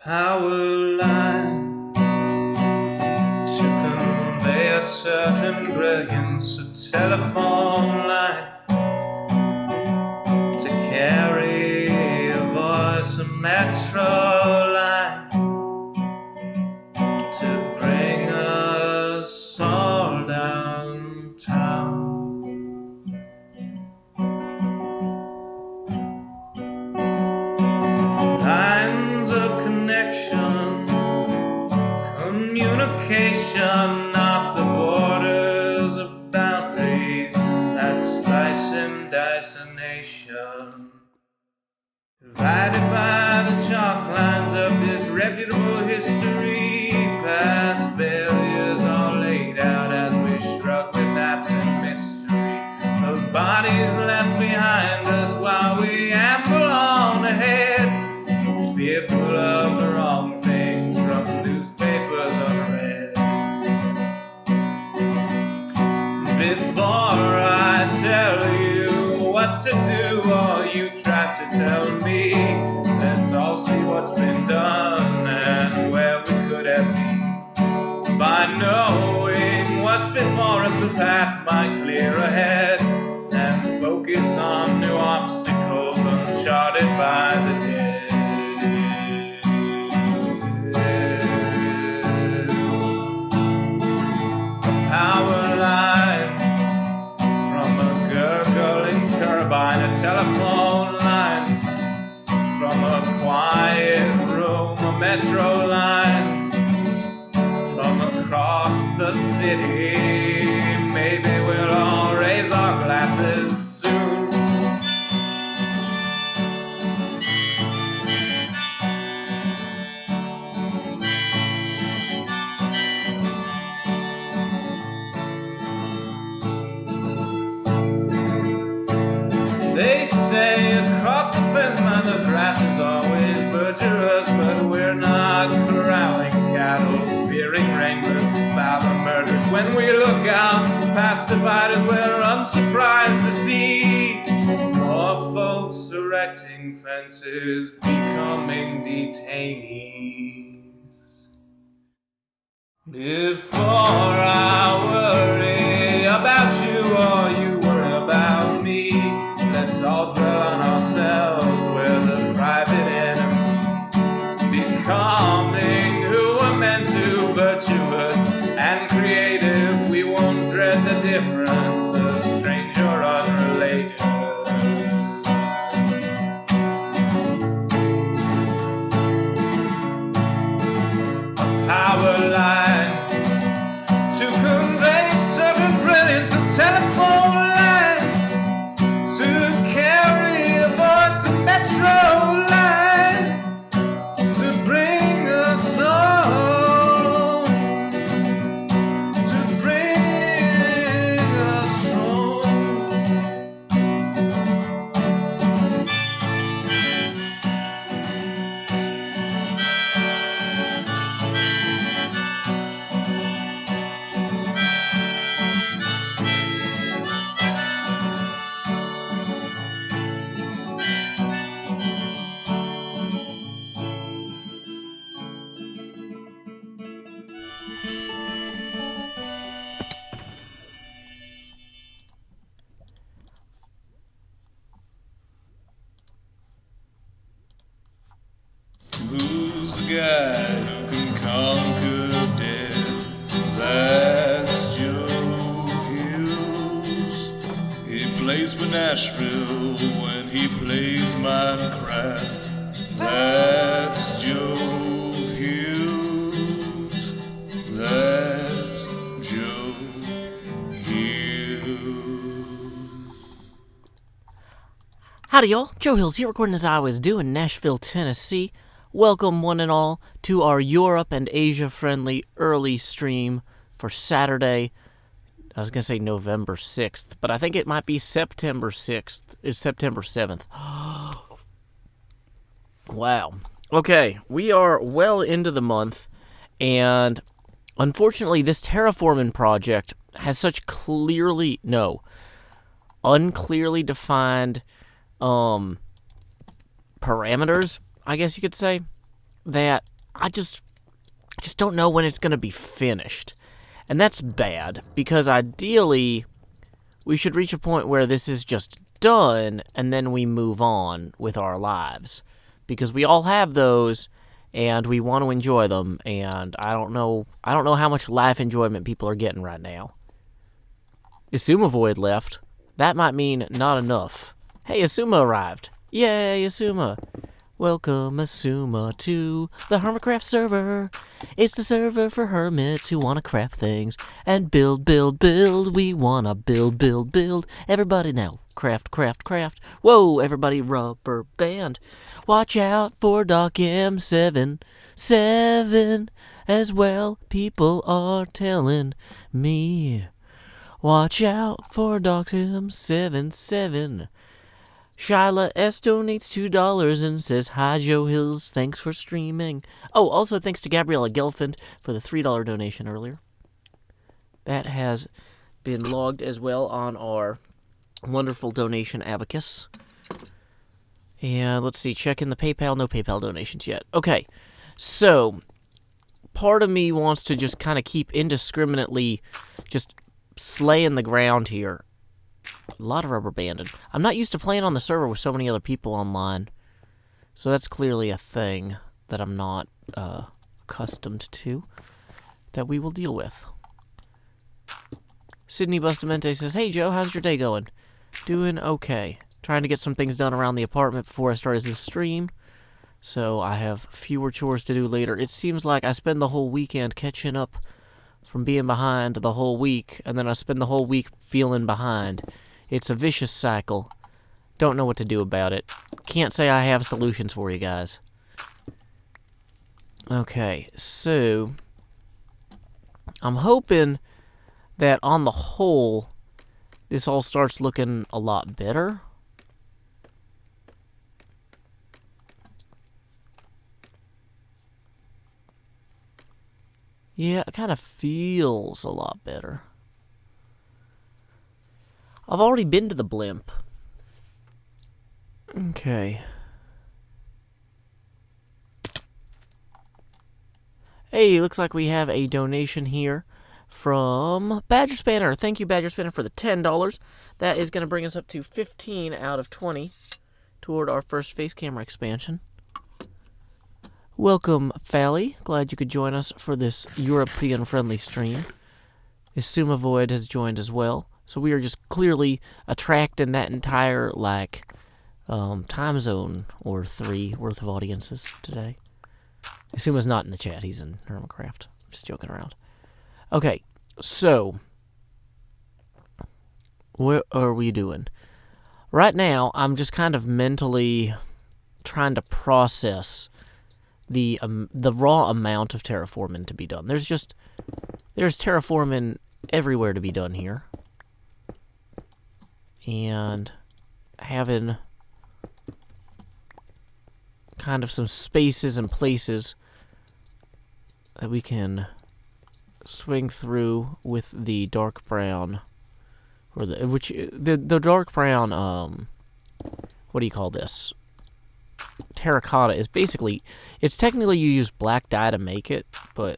power line to convey a certain brilliance, a telephone line to carry a voice, a metro line to bring us all downtown. Lines of connection, communication, not the borders of boundaries that slice and dice a nation. Divided by the chalk lines of disreputable history, past failures are laid out as we shrug with absent mystery. Those bodies left behind us while we amble on ahead, fearful of the wrong things from newspapers unread. Before I tell you what to do, or you try to tell me, let's all see what's been done and where we could have been. By knowing what's before us, the path might clear ahead, and focus on new obstacles uncharted by the dead. Power line from a gurgling turbine, a telephone line from a quiet room, a metro line from across the city. Maybe we'll all raise our glasses soon. They say across the fence line the grass is always verdurous, but we're not corralling cattle, fearing wranglers about the murders. When we look out past dividers, we're unsurprised to see more folks erecting fences, becoming detainees. Before I worry about you or you worry about me, let's all dwell on ourselves, we're the private enemy. Becoming who we're meant to, virtuous and creative, we won't dread the different, the strange or unrelated. A power line to convey certain brilliance, a telephone line to carry a voice, a metro line to bring us home, to bring us home. Who's the guy who can conquer death? That's Joe Hughes. He plays for Nashville when he plays Minecraft. That's Joe Hughes. That's Joe Hughes. Howdy y'all, Joe Hills here, recording as I was doing in Nashville, Tennessee. Welcome one and all to our Europe and Asia friendly early stream for Saturday. I was going to say November 6th, but I think it might be September 6th. It's September 7th. Wow. Okay, we are well into the month, and unfortunately this terraforming project has such unclearly defined parameters, I guess you could say, that I just don't know when it's going to be finished. And that's bad, because ideally, we should reach a point where this is just done, and then we move on with our lives. Because we all have those, and we want to enjoy them, and I don't know how much life enjoyment people are getting right now. Asuma Void left. That might mean not enough. Hey, Asuma arrived. Yay, Asuma. Welcome, Asuma, to the Hermitcraft server. It's the server for hermits who want to craft things and build. We want to build. Everybody now, craft. Whoa, everybody, rubber band. Watch out for Doc M7 as well. People are telling me. Watch out for Doc M7. Shyla S. donates $2 and says, "Hi, Joe Hills. Thanks for streaming." Oh, also thanks to Gabriella Gelfand for the $3 donation earlier. That has been logged as well on our wonderful donation abacus. And let's see, check in the PayPal. No PayPal donations yet. Okay, so part of me wants to just kind of keep indiscriminately just slaying the ground here. A lot of rubber banded. I'm not used to playing on the server with so many other people online, so that's clearly a thing that I'm not accustomed to, that we will deal with. Sydney Bustamante says, "Hey Joe, how's your day going?" Doing okay. Trying to get some things done around the apartment before I start this stream, so I have fewer chores to do later. It seems like I spend the whole weekend catching up from being behind the whole week, and then I spend the whole week feeling behind. It's a vicious cycle. Don't know what to do about it. Can't say I have solutions for you guys. Okay, so I'm hoping that on the whole, this all starts looking a lot better. Yeah, it kind of feels a lot better. I've already been to the blimp. Okay. Hey, looks like we have a donation here from Badger Spanner. Thank you, Badger Spanner, for the $10. That is going to bring us up to 15 out of 20 toward our first face camera expansion. Welcome, Fally. Glad you could join us for this European-friendly stream. Isuma Void has joined as well. So we are just clearly attracting that entire, time zone or 3 worth of audiences today. Isuma's not in the chat. He's in Hermitcraft. Just joking around. Okay, so what are we doing? Right now, I'm just kind of mentally trying to process the raw amount of terraforming to be done. There's terraforming everywhere to be done here. And having kind of some spaces and places that we can swing through with the dark brown, or the dark brown, what do you call this? Terracotta is basically, it's technically you use black dye to make it, but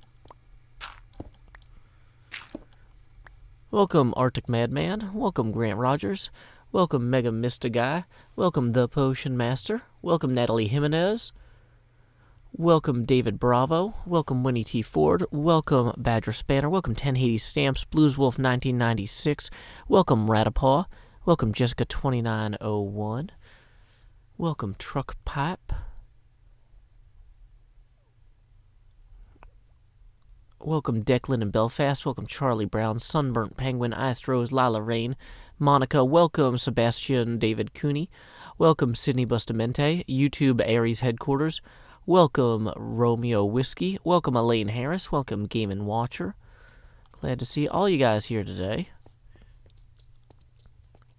welcome Arctic Madman, welcome Grant Rogers, welcome Mega Mista Guy, welcome The Potion Master, welcome Natalie Jimenez, welcome David Bravo, welcome Winnie T. Ford, welcome Badger Spanner, welcome 10 Hades Stamps, Blues Wolf 1996, welcome Ratapaw, welcome Jessica 2901, welcome Truck Pipe, welcome Declan in Belfast, welcome Charlie Brown, Sunburnt Penguin, Iced Rose, Lila Rain, Monica, welcome Sebastian David Cooney, welcome Sydney Bustamante, YouTube Aries Headquarters, welcome Romeo Whiskey, welcome Elaine Harris, welcome Game & Watcher. Glad to see all you guys here today.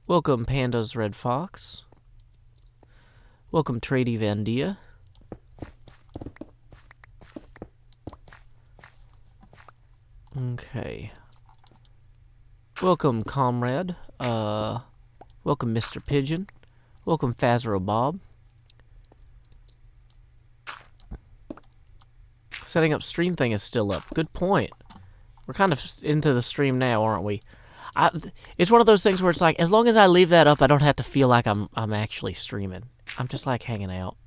Welcome Panda's Red Fox. Welcome Trady Vandia. Okay. Welcome Comrade. Welcome Mr. Pigeon. Welcome Fazro Bob. setting up stream thing is still up. Good point. We're kind of into the stream now, aren't we? It's one of those things where it's like, as long as I leave that up, I don't have to feel like I'm actually streaming. I'm just like hanging out.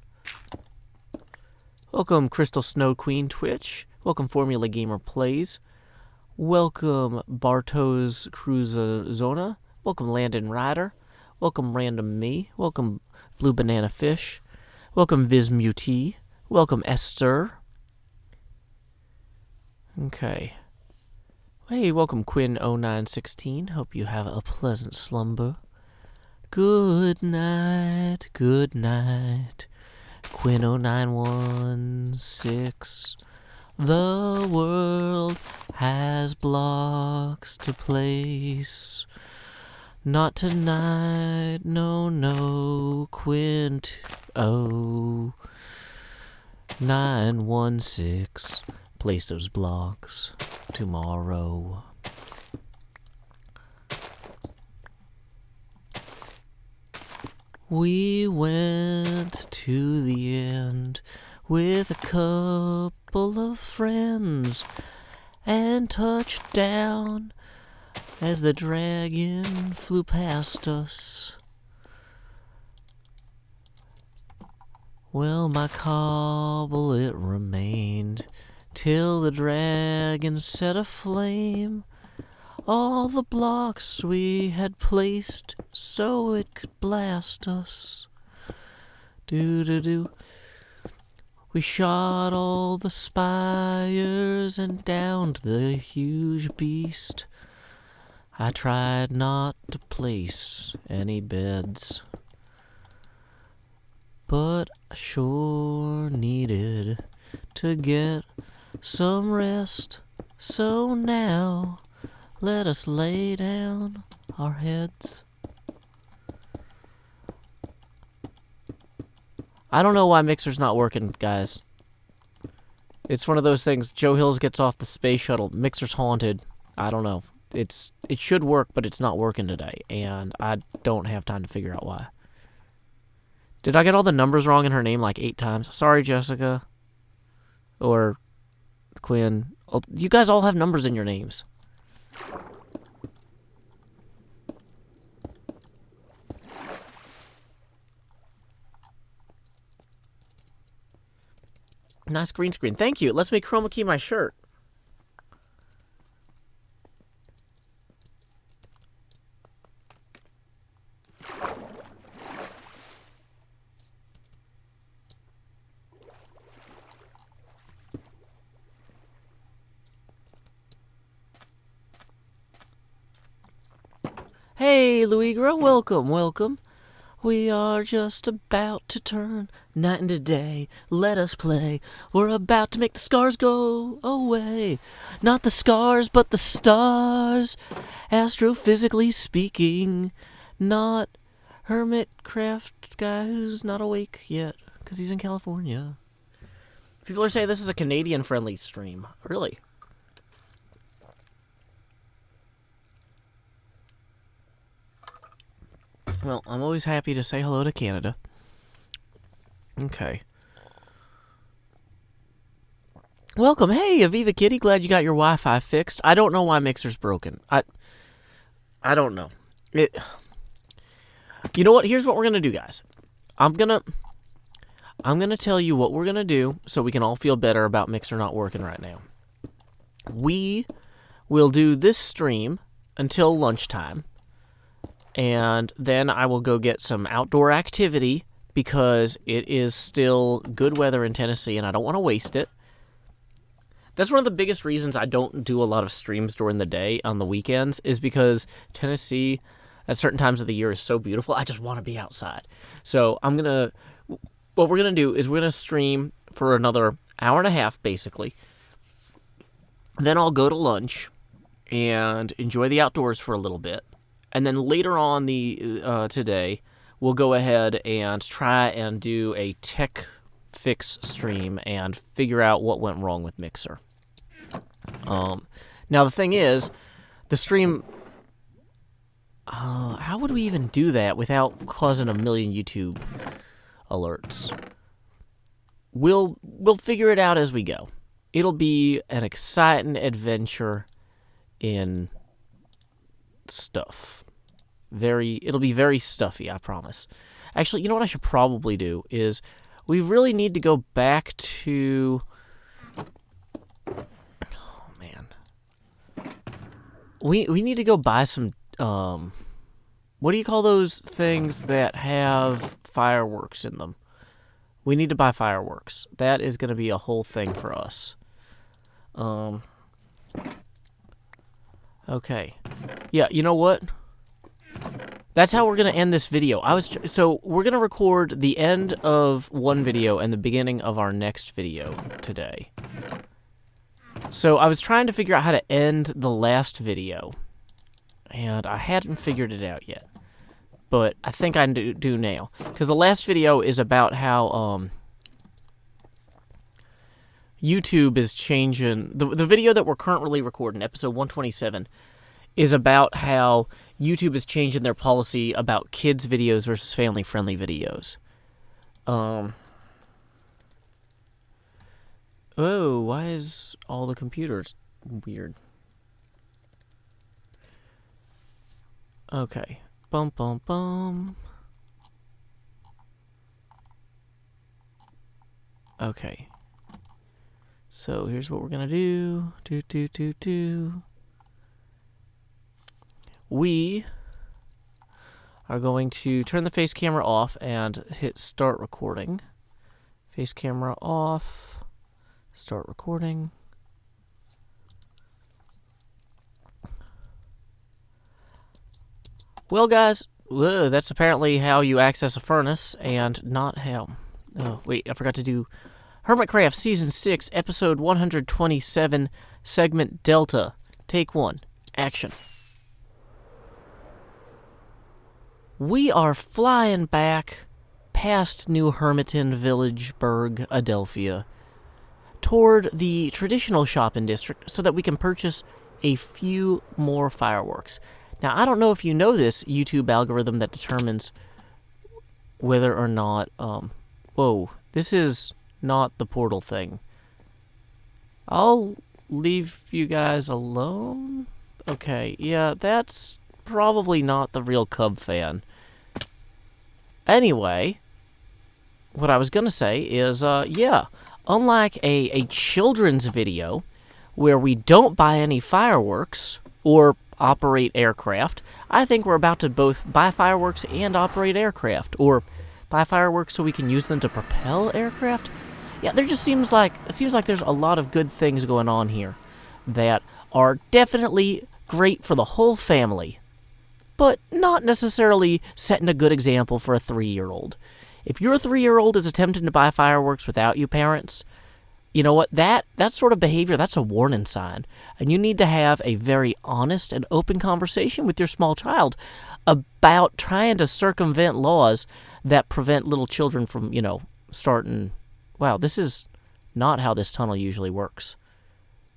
Welcome, Crystal Snow Queen Twitch. Welcome, Formula Gamer Plays. Welcome, Bartos Cruzazona. Welcome, Landon Ryder. Welcome, Random Me. Welcome, Blue Banana Fish. Welcome, Vismuti. Welcome, Esther. Okay. Hey, welcome, Quinn0916. Hope you have a pleasant slumber. Good night, good night. Quinn0916. The world has blocks to place. Not tonight, no, Quint. Oh, 916. Place those blocks tomorrow. We went to the end with a couple of friends and touched down as the dragon flew past us. Well, my cobble it remained till the dragon set aflame all the blocks we had placed so it could blast us. Do-do-do. We shot all the spires and downed the huge beast. I tried not to place any beds, but I sure needed to get some rest. So now, let us lay down our heads. I don't know why Mixer's not working, guys. It's one of those things. Joe Hills gets off the space shuttle. Mixer's haunted. I don't know. It should work, but it's not working today, and I don't have time to figure out why. Did I get all the numbers wrong in her name like 8 times? Sorry, Jessica. Or Quinn. Oh, you guys all have numbers in your names. Nice green screen. Thank you. It lets me chroma key my shirt. Hey, Luigra, welcome. We are just about to turn night into day. Let us play. We're about to make the scars go away. Not the scars, but the stars. Astrophysically speaking. Not Hermitcraft guy who's not awake yet, because he's in California. People are saying this is a Canadian-friendly stream. Really? Well, I'm always happy to say hello to Canada. Okay. Welcome. Hey, Aviva Kitty. Glad you got your Wi-Fi fixed. I don't know why Mixer's broken. I don't know. You know what? Here's what we're going to do, guys. I'm going to tell you what we're going to do so we can all feel better about Mixer not working right now. We will do this stream until lunchtime. And then I will go get some outdoor activity because it is still good weather in Tennessee and I don't want to waste it. That's one of the biggest reasons I don't do a lot of streams during the day on the weekends is because Tennessee at certain times of the year is so beautiful. I just want to be outside. So what we're going to do is we're going to stream for another hour and a half basically. Then I'll go to lunch and enjoy the outdoors for a little bit. And then later on today, we'll go ahead and try and do a tech fix stream and figure out what went wrong with Mixer. Now, the thing is, the stream... how would we even do that without causing a million YouTube alerts? We'll figure it out as we go. it'll be an exciting adventure in stuff. It'll be very stuffy, I promise. Actually, you know what I should probably do is we really need to go back to... Oh, man. We need to go buy some, what do you call those things that have fireworks in them? We need to buy fireworks. That is going to be a whole thing for us. Okay. Yeah, you know what? That's how we're going to end this video. So we're going to record the end of one video and the beginning of our next video today. So I was trying to figure out how to end the last video, and I hadn't figured it out yet. But I think I do now. Because the last video is about how YouTube is changing... The video that we're currently recording, episode 127, is about how YouTube is changing their policy about kids' videos versus family-friendly videos. Oh, why is all the computers weird? Okay. Bum, bum, bum. Okay. So here's what we're gonna do. We are going to turn the face camera off and hit start recording. Face camera off. Start recording. Well, guys, that's apparently how you access a furnace, and not how... Oh, wait, I forgot to do Hermitcraft Season 6, Episode 127, Segment Delta. Take 1. Action. We are flying back past New Hermiton Villageburg, Adelphia, toward the traditional shopping district so that we can purchase a few more fireworks. Now, I don't know if you know this YouTube algorithm that determines whether or not... whoa, this is not the portal thing. I'll leave you guys alone? Okay, yeah, that's probably not the real Cub fan. Anyway, what I was gonna say is, yeah, unlike a children's video where we don't buy any fireworks or operate aircraft, I think we're about to both buy fireworks and operate aircraft, or buy fireworks so we can use them to propel aircraft. Yeah, there just seems like there's a lot of good things going on here that are definitely great for the whole family, but not necessarily setting a good example for a 3-year-old. If your 3-year-old is attempting to buy fireworks without you parents, you know what? That sort of behavior, that's a warning sign. And you need to have a very honest and open conversation with your small child about trying to circumvent laws that prevent little children from, starting... Wow, this is not how this tunnel usually works.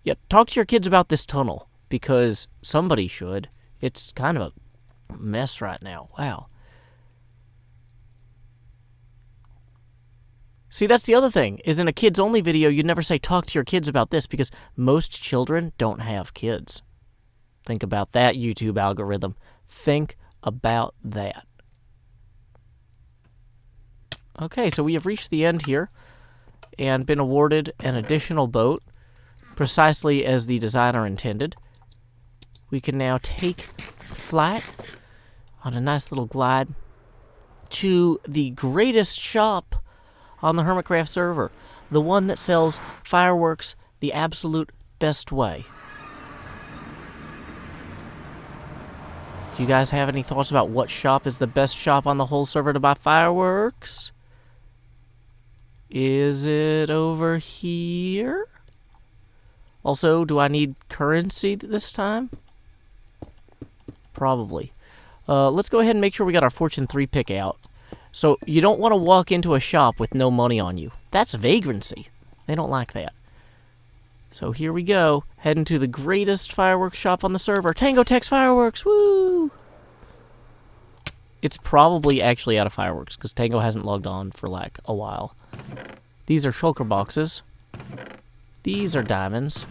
Yeah, talk to your kids about this tunnel, because somebody should. It's kind of a mess right now. Wow. See, that's the other thing, is in a kids-only video, you'd never say, talk to your kids about this, because most children don't have kids. Think about that, YouTube algorithm. Think about that. Okay, so we have reached the end here, and been awarded an additional boat, precisely as the designer intended. We can now take flight on a nice little glide to the greatest shop on the Hermitcraft server, the one that sells fireworks the absolute best way. Do you guys have any thoughts about what shop is the best shop on the whole server to buy fireworks? Is it over here? Also, do I need currency this time? Probably. Let's go ahead and make sure we got our Fortune 3 pick out. So, you don't want to walk into a shop with no money on you. That's vagrancy. They don't like that. So here we go, heading to the greatest fireworks shop on the server, Tango Tex Fireworks, woo! It's probably actually out of fireworks, because Tango hasn't logged on for, like, a while. These are shulker boxes. These are diamonds.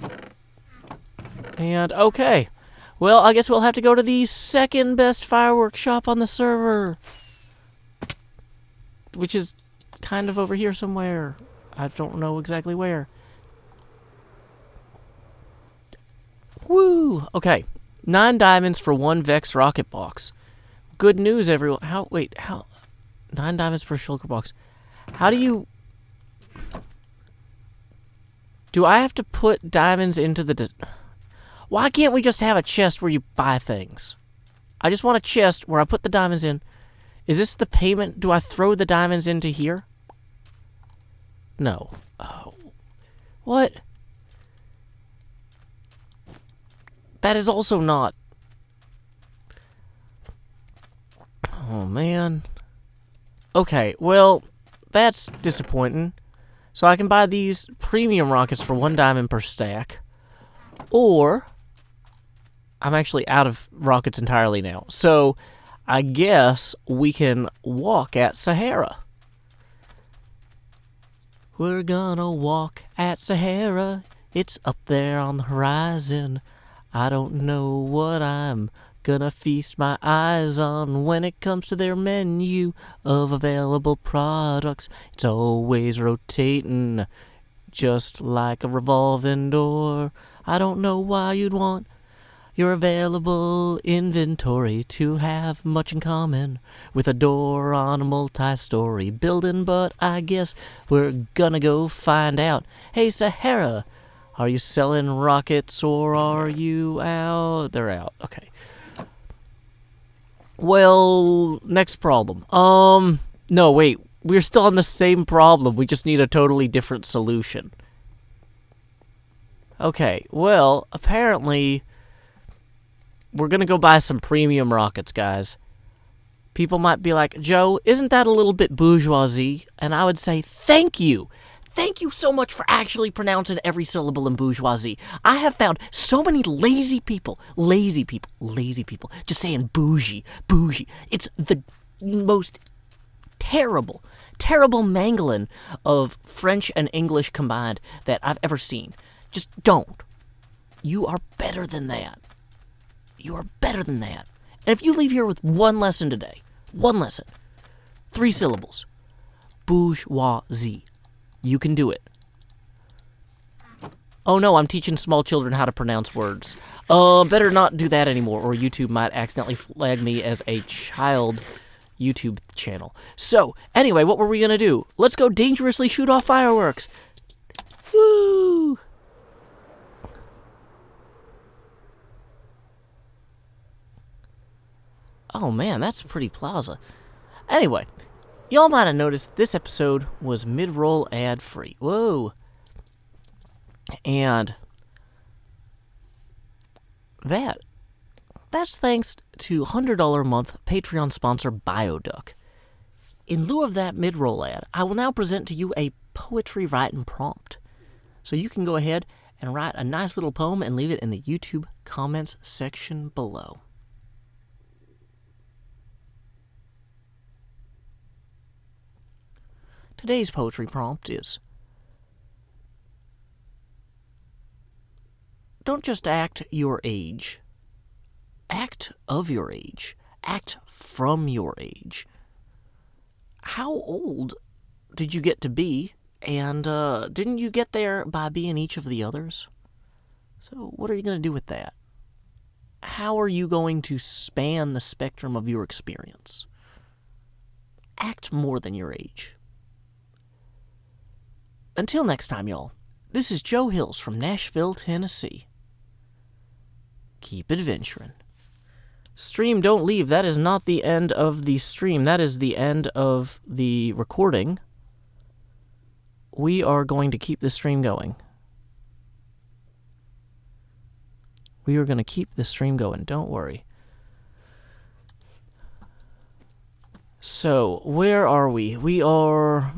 And, okay. Well, I guess we'll have to go to the second best fireworks shop on the server. Which is kind of over here somewhere. I don't know exactly where. Woo! Okay. 9 diamonds for 1 Vex rocket box. Good news, everyone. How? 9 diamonds per shulker box. How do you... Do I have to put diamonds into the... Why can't we just have a chest where you buy things? I just want a chest where I put the diamonds in. Is this the payment? Do I throw the diamonds into here? No. Oh. What? That is also not... Oh, man. Okay, well, that's disappointing. So I can buy these premium rockets for 1 diamond per stack. Or... I'm actually out of rockets entirely now. So, I guess we can walk at Sahara. We're gonna walk at Sahara. It's up there on the horizon. I don't know what I'm gonna feast my eyes on when it comes to their menu of available products. It's always rotating, just like a revolving door. I don't know why you'd want your available inventory to have much in common with a door on a multi-story building, but I guess we're gonna go find out. Hey, Sahara, are you selling rockets or are you out? They're out. Okay. Well, next problem. No, wait. We're still on the same problem. We just need a totally different solution. Okay, well, apparently... We're going to go buy some premium rockets, guys. People might be like, Joe, isn't that a little bit bourgeoisie? And I would say, thank you. Thank you so much for actually pronouncing every syllable in bourgeoisie. I have found so many lazy people, just saying bougie. It's the most terrible mangling of French and English combined that I've ever seen. Just don't. You are better than that. You are better than that. And if you leave here with 1 lesson today, 1 lesson, 3 syllables, bourgeoisie, you can do it. Oh no, I'm teaching small children how to pronounce words. Better not do that anymore, or YouTube might accidentally flag me as a child YouTube channel. So, anyway, what were we gonna do? Let's go dangerously shoot off fireworks. Woo! Oh man, that's a pretty plaza. Anyway, y'all might have noticed this episode was mid-roll ad-free. Whoa. And that's thanks to $100 a month Patreon sponsor Bioduck. In lieu of that mid-roll ad, I will now present to you a poetry writing prompt. So you can go ahead and write a nice little poem and leave it in the YouTube comments section below. Today's poetry prompt is, don't just act your age. Act of your age. Act from your age. How old did you get to be, and didn't you get there by being each of the others? So what are you going to do with that? How are you going to span the spectrum of your experience? Act more than your age. Until next time, y'all, this is Joe Hills from Nashville, Tennessee. Keep adventuring. Stream, don't leave. That is not the end of the stream. That is the end of the recording. We are going to keep the stream going. We are going to keep the stream going. Don't worry. So, where are we? We are...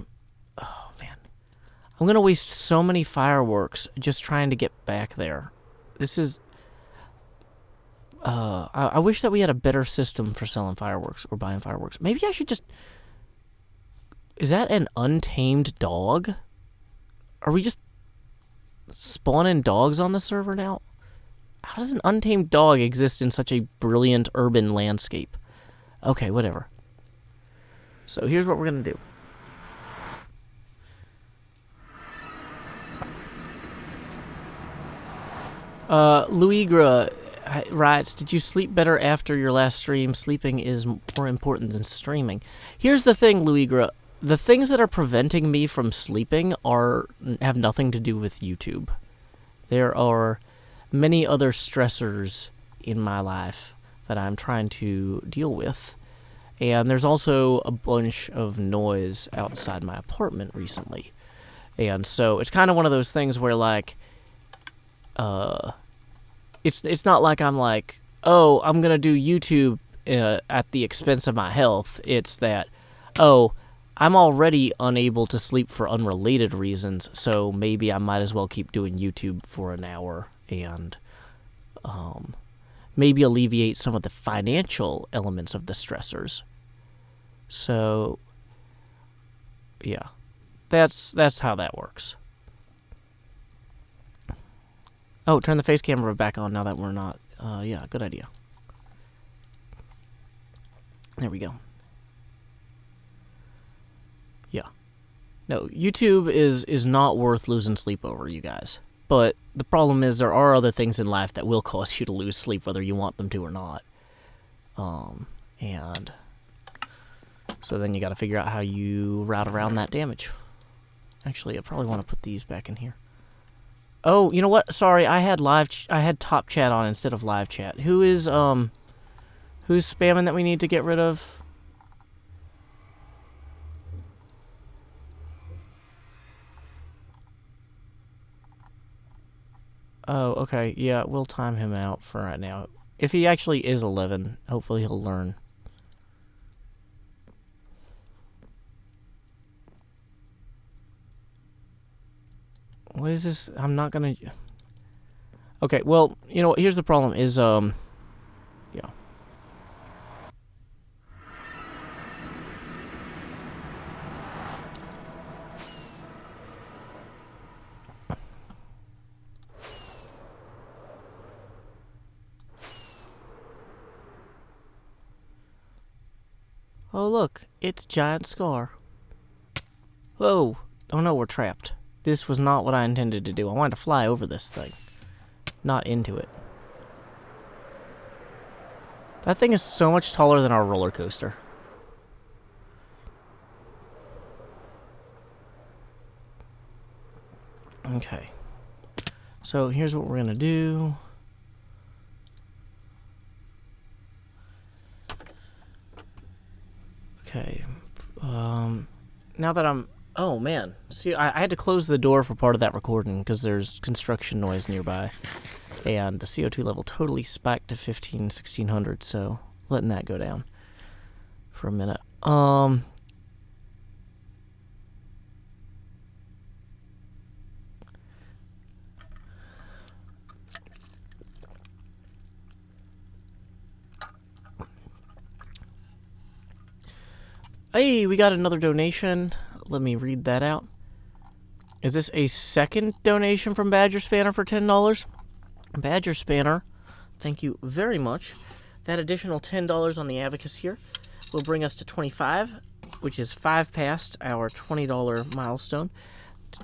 I'm going to waste so many fireworks just trying to get back there. This is... I wish that we had a better system for selling fireworks or buying fireworks. Maybe I should just... Is that an untamed dog? Are we just spawning dogs on the server now? How does an untamed dog exist in such a brilliant urban landscape? Okay, whatever. So here's what we're going to do. Luigra writes, did you sleep better after your last stream? Sleeping is more important than streaming. Here's the thing, Luigra. The things that are preventing me from sleeping have nothing to do with YouTube. There are many other stressors in my life that I'm trying to deal with. And there's also a bunch of noise outside my apartment recently. And so it's kind of one of those things where, like, it's not like I'm like, oh, I'm going to do YouTube at the expense of my health. It's that, oh, I'm already unable to sleep for unrelated reasons, so maybe I might as well keep doing YouTube for an hour and maybe alleviate some of the financial elements of the stressors. So, yeah, that's how that works. Oh, turn the face camera back on now that we're not. Yeah, good idea. There we go. Yeah. No, YouTube is not worth losing sleep over, you guys. But the problem is there are other things in life that will cause you to lose sleep whether you want them to or not. And so then you got to figure out how you route around that damage. Actually, I probably want to put these back in here. Oh, you know what? Sorry, I had top chat on instead of live chat. Who's spamming that we need to get rid of? Oh, okay. Yeah, we'll time him out for right now. If he actually is 11, hopefully he'll learn. What is this? I'm not gonna... Okay, well, you know what? Here's the problem is, yeah. Oh, look. It's Giant Scar. Whoa. Oh, no, we're trapped. This was not what I intended to do. I wanted to fly over this thing, not into it. That thing is so much taller than our roller coaster. Okay. So here's what we're going to do. Okay. Now that I'm... Oh, man. See, I had to close the door for part of that recording because there's construction noise nearby. And the CO2 level totally spiked to 1600, so letting that go down for a minute. Hey, we got another donation. Let me read that out. Is this a second donation from Badger Spanner for $10? Badger Spanner, thank you very much. That additional $10 on the abacus here will bring us to 25, which is 5 past our $20 milestone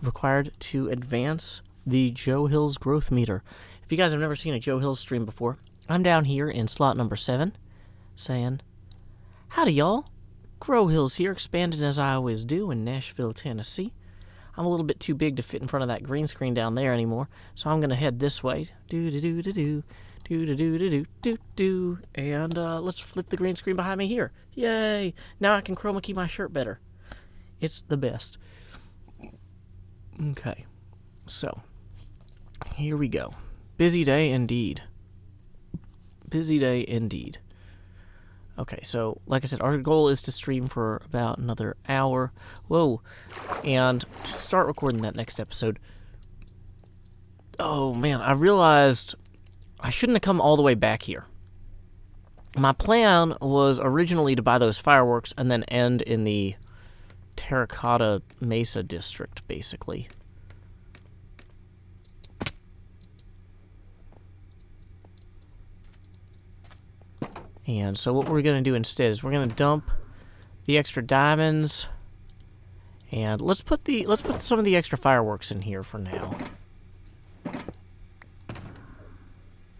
required to advance the Joe Hills growth meter. If you guys have never seen a Joe Hills stream before, I'm down here in slot number 7 saying, howdy y'all. Grow Hills here, expanding as I always do in Nashville, Tennessee. I'm a little bit too big to fit in front of that green screen down there anymore, so I'm going to head this way. Do-do-do-do-do, do-do-do-do-do-do, and let's flip the green screen behind me here. Yay! Now I can chroma key my shirt better. It's the best. Okay, so here we go. Busy day indeed. Busy day indeed. Okay, so, like I said, our goal is to stream for about another hour. Whoa. And to start recording that next episode. Oh, man, I realized I shouldn't have come all the way back here. My plan was originally to buy those fireworks and then end in the Terracotta Mesa district, basically. And so what we're going to do instead is we're going to dump the extra diamonds, and let's put some of the extra fireworks in here for now.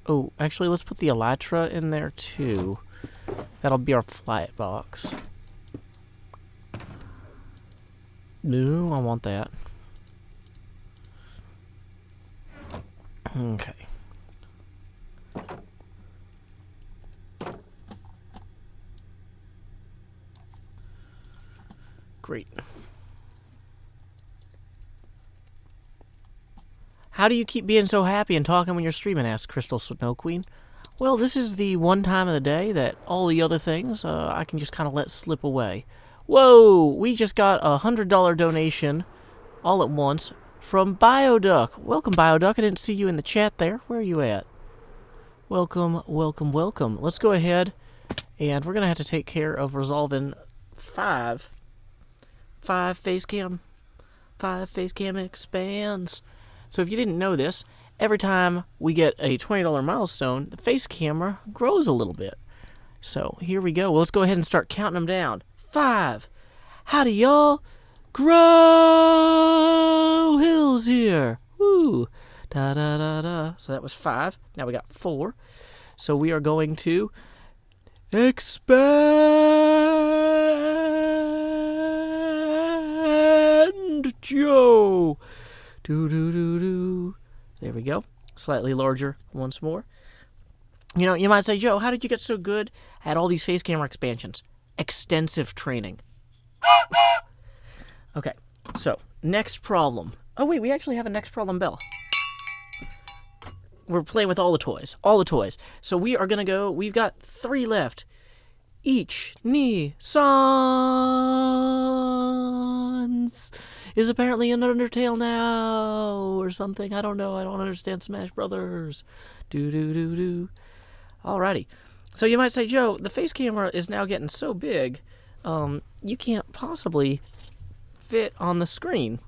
Oh, actually, let's put the elytra in there too. That'll be our flight box. No, I want that. Okay. Great. How do you keep being so happy and talking when you're streaming? Asked Crystal Snow Queen. Well, this is the one time of the day that all the other things I can just kind of let slip away. Whoa! We just got a $100 donation all at once from Bioduck. Welcome, Bioduck. I didn't see you in the chat there. Where are you at? Welcome, welcome, welcome. Let's go ahead, and we're going to have to take care of resolving five face cam expands. So if you didn't know this, every time we get a $20 milestone, the face camera grows a little bit. So here we go. Well, let's go ahead and start counting them down. 5. Howdy, y'all. Grow Hills here. Woo. Da da da da. So that was 5. Now we got 4. So we are going to expand Joe. Do. There we go. Slightly larger once more. You know, you might say, Joe, how did you get so good at all these face camera expansions? Extensive training. Okay, so next problem. Oh, wait, we actually have a next problem bell. We're playing with all the toys. All the toys. So we are going to go. We've got 3 left. Each knee sans is apparently an Undertale now or something. I don't know. I don't understand Smash Brothers. Do. Alrighty. So you might say, Joe, the face camera is now getting so big, you can't possibly fit on the screen.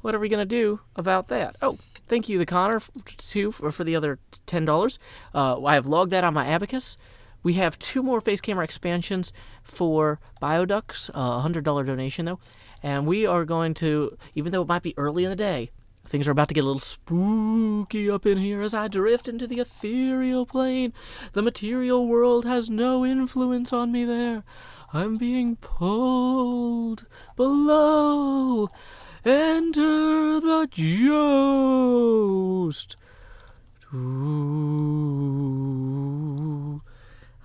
What are we going to do about that? Oh, thank you, the Connor, too, for the other $10. I have logged that on my abacus. We have 2 more face camera expansions for Bioducks, $100 donation, though. And we are going to, even though it might be early in the day, things are about to get a little spooky up in here as I drift into the ethereal plane. The material world has no influence on me there. I'm being pulled below. Enter the Ghost. Ooh.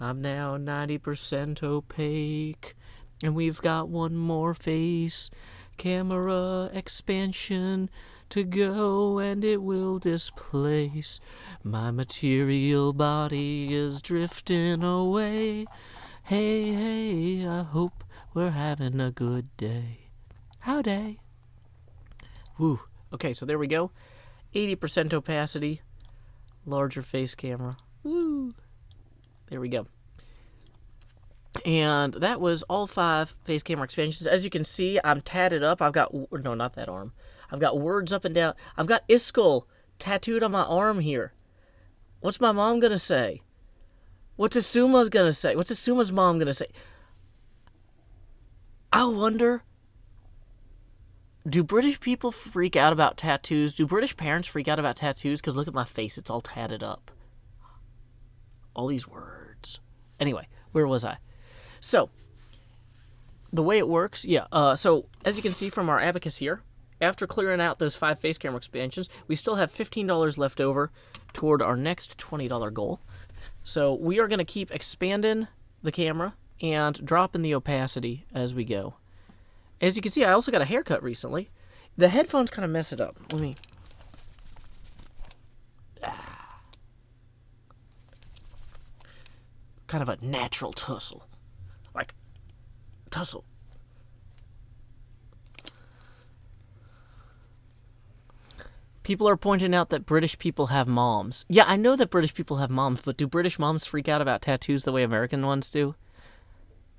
I'm now 90% opaque, and we've got 1 more face camera expansion to go, and it will displace. My material body is drifting away. Hey, I hope we're having a good day. Howdy. Woo. Okay, so there we go. 80% opacity, larger face camera. Woo. There we go. And that was all 5 face camera expansions. As you can see, I'm tatted up. I've got, no, not that arm. I've got words up and down. I've got Iskall tattooed on my arm here. What's my mom going to say? What's Asuma's going to say? What's Asuma's mom going to say? I wonder, do British people freak out about tattoos? Do British parents freak out about tattoos? Because look at my face. It's all tatted up. All these words. Anyway, where was I? So, the way it works, so as you can see from our abacus here, after clearing out those 5 face camera expansions, we still have $15 left over toward our next $20 goal. So we are going to keep expanding the camera and dropping the opacity as we go. As you can see, I also got a haircut recently. The headphones kind of mess it up. Let me... Kind of a natural tussle. Like, tussle. People are pointing out that British people have moms. Yeah, I know that British people have moms, but do British moms freak out about tattoos the way American ones do?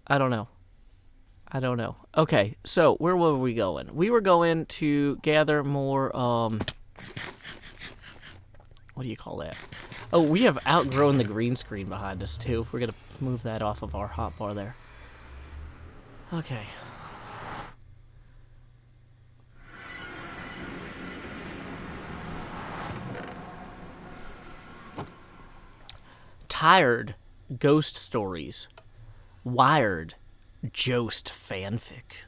I don't know. Okay, so where were we going? We were going to gather more, what what do you call that? Oh, we have outgrown the green screen behind us, too. We're going to move that off of our hotbar there. Okay. Tired ghost stories. Wired Jost fanfic.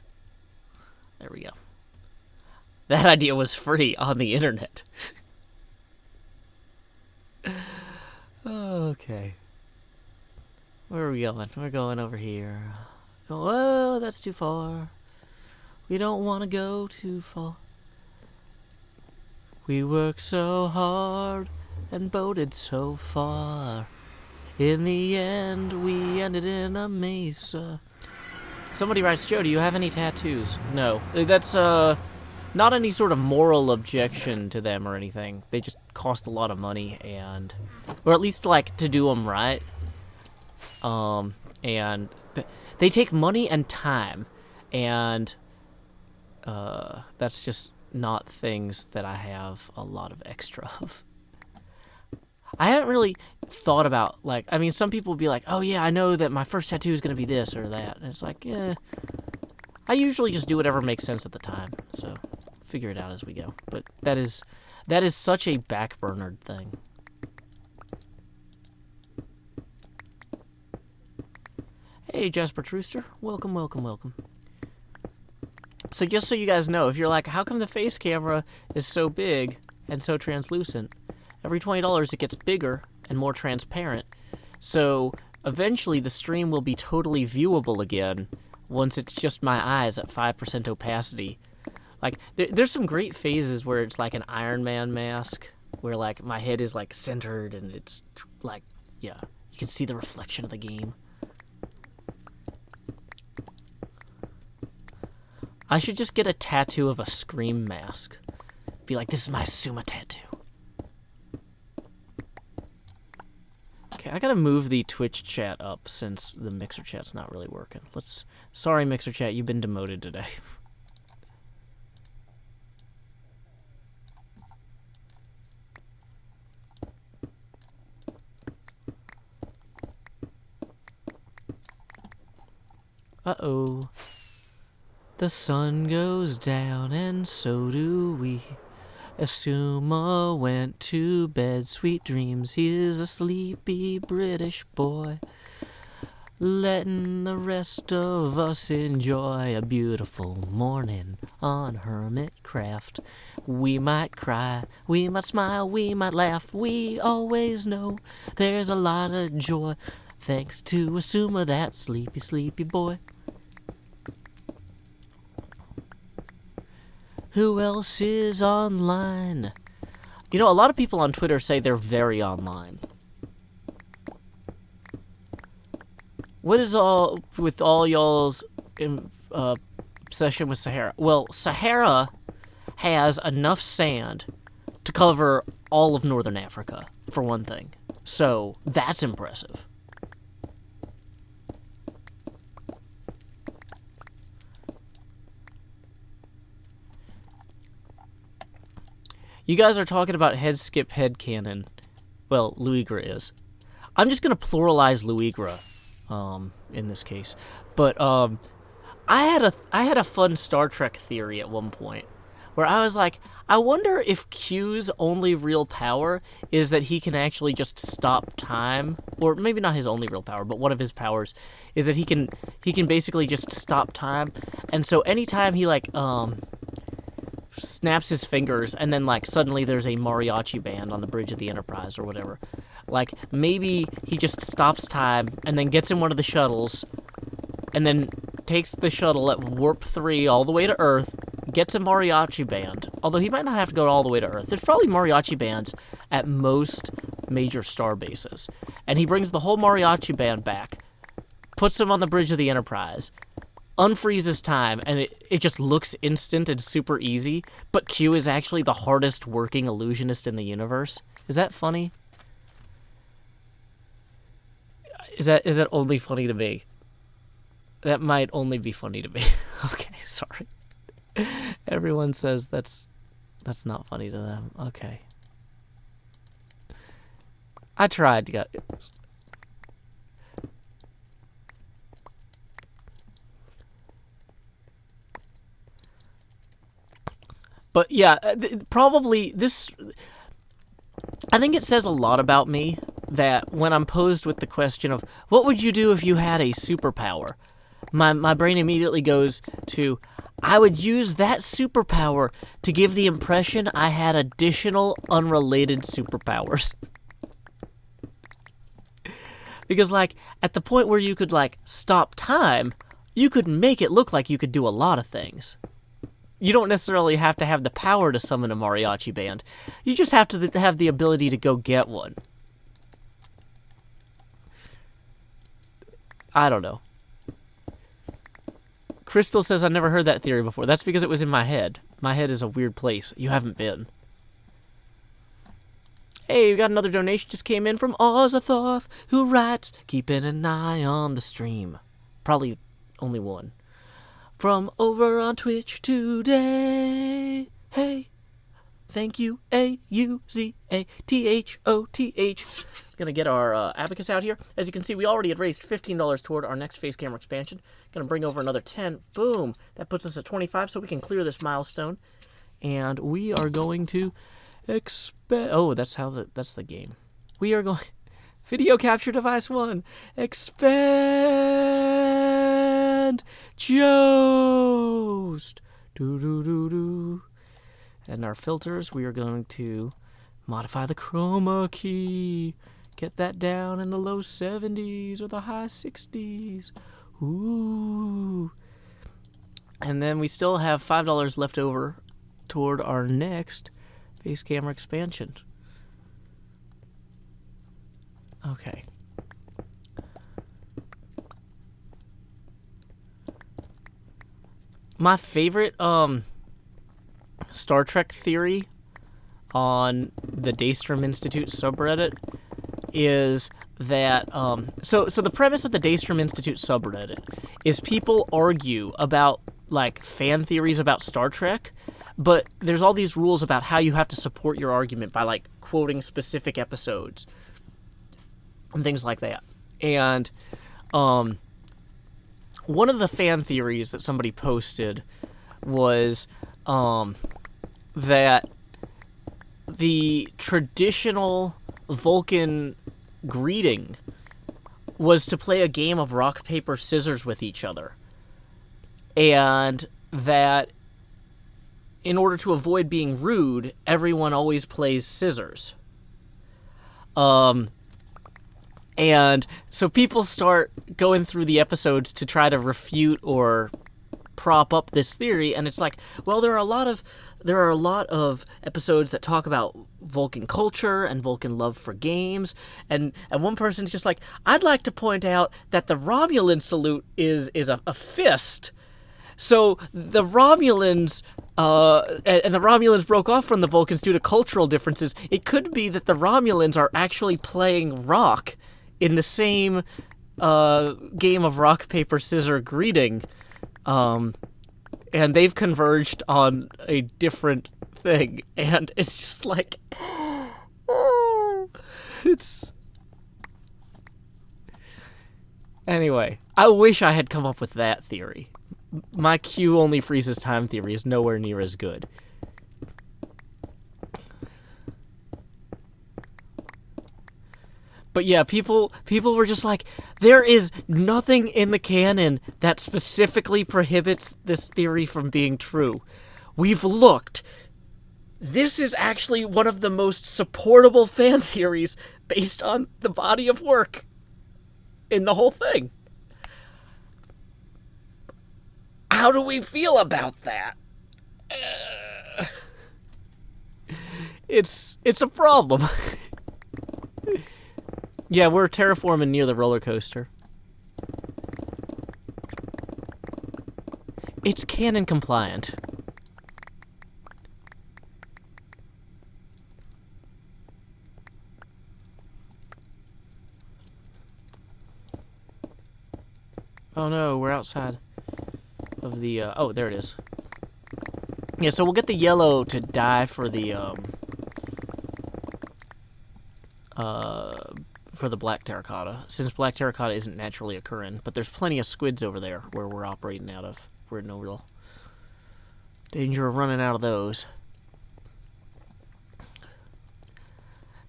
There we go. That idea was free on the internet. Okay. Where are we going? We're going over here. Oh, that's too far. We don't want to go too far. We worked so hard and boated so far. In the end, we ended in a mesa. Somebody writes, Joe, do you have any tattoos? No. That's, not any sort of moral objection to them or anything. They just cost a lot of money and... Or at least, like, to do them right. And... They take money and time. And... that's just not things that I have a lot of extra of. I haven't really thought about, like, I mean, some people will be like, oh yeah, I know that my first tattoo is going to be this or that. And it's like, yeah, I usually just do whatever makes sense at the time. So, figure it out as we go. But that is such a backburnered thing. Hey, Jasper Trooster. Welcome, welcome, welcome. So just so you guys know, if you're like, how come the face camera is so big and so translucent? Every $20 it gets bigger and more transparent. So eventually the stream will be totally viewable again once it's just my eyes at 5% opacity. Like, there's some great phases where it's like an Iron Man mask, where like my head is like centered and it's like, yeah, you can see the reflection of the game. I should just get a tattoo of a Scream mask. Be like, this is my Suma tattoo. Okay, I gotta move the Twitch chat up since the Mixer chat's not really working. Sorry, Mixer chat, you've been demoted today. Uh-oh. The sun goes down and so do we. Asuma went to bed, sweet dreams. He is a sleepy British boy, letting the rest of us enjoy a beautiful morning on Hermitcraft. We might cry, we might smile, we might laugh. We always know there's a lot of joy, thanks to Asuma, that sleepy, sleepy boy. Who else is online? You know, a lot of people on Twitter say they're very online. What is all with all y'all's obsession with Sahara? Well, Sahara has enough sand to cover all of northern Africa, for one thing. So, that's impressive. You guys are talking about head skip headcanon. Well, Luigra is. I'm just going to pluralize Luigra in this case. But I had a fun Star Trek theory at one point where I was like, I wonder if Q's only real power is that he can actually just stop time, or maybe not his only real power, but one of his powers is that he can basically just stop time. And so anytime he like snaps his fingers and then like suddenly there's a mariachi band on the bridge of the Enterprise or whatever, like maybe he just stops time and then gets in one of the shuttles and then takes the shuttle at warp 3 all the way to Earth, gets a mariachi band, although he might not have to go all the way to Earth. There's probably mariachi bands at most major star bases, and he brings the whole mariachi band back, puts them on the bridge of the Enterprise, unfreezes time, and it just looks instant and super easy, but Q is actually the hardest working illusionist in the universe. Is that funny? Is that only funny to me? That might only be funny to me. Okay, sorry. Everyone says that's not funny to them. Okay. I tried to get... But yeah, probably this... I think it says a lot about me that when I'm posed with the question of, what would you do if you had a superpower? My brain immediately goes to, I would use that superpower to give the impression I had additional unrelated superpowers. Because, like, at the point where you could, like, stop time, you could make it look like you could do a lot of things. You don't necessarily have to have the power to summon a mariachi band. You just have to have the ability to go get one. I don't know. Crystal says, I've never heard that theory before. That's because it was in my head. My head is a weird place. You haven't been. Hey, we got another donation just came in from Ozathoth, who writes, keeping an eye on the stream. Probably only one. From over on Twitch today. Hey, thank you, AUZATHOTH. Gonna get our abacus out here. As you can see, we already had raised $15 toward our next face camera expansion. Gonna bring over another 10. Boom. That puts us at 25, so we can clear this milestone. And we are going to expand. Oh, that's the game. We are going. Video capture device 1. Expand. Joust. Do do do do. And our filters, we are going to modify the chroma key. Get that down in the low 70s or the high 60s. Ooh. And then we still have $5 left over toward our next face camera expansion. Okay. My favorite Star Trek theory on the Daystrom Institute subreddit is that so the premise of the Daystrom Institute subreddit is people argue about like fan theories about Star Trek, but there's all these rules about how you have to support your argument by like quoting specific episodes and things like that. And one of the fan theories that somebody posted was that the traditional Vulcan greeting was to play a game of rock, paper, scissors with each other. And that in order to avoid being rude, everyone always plays scissors. And so people start going through the episodes to try to refute or prop up this theory, and it's like, well, there are a lot of episodes that talk about Vulcan culture and Vulcan love for games, and one person's just like, I'd like to point out that the Romulan salute is a fist. So the Romulans, and the Romulans broke off from the Vulcans due to cultural differences. It could be that the Romulans are actually playing rock in the same game of rock, paper, scissors greeting, and they've converged on a different thing, and it's just like, it's... Anyway, I wish I had come up with that theory. My Q only freezes time theory is nowhere near as good. But yeah, people were just like, there is nothing in the canon that specifically prohibits this theory from being true. We've looked. This is actually one of the most supportable fan theories based on the body of work in the whole thing. How do we feel about that? It's a problem. Yeah, we're terraforming near the roller coaster. It's canon compliant. Oh no, we're outside of the, oh, there it is. Yeah, so we'll get the yellow to die for the, for the black terracotta, since black terracotta isn't naturally occurring, but there's plenty of squids over there where we're operating out of. We're in no real danger of running out of those.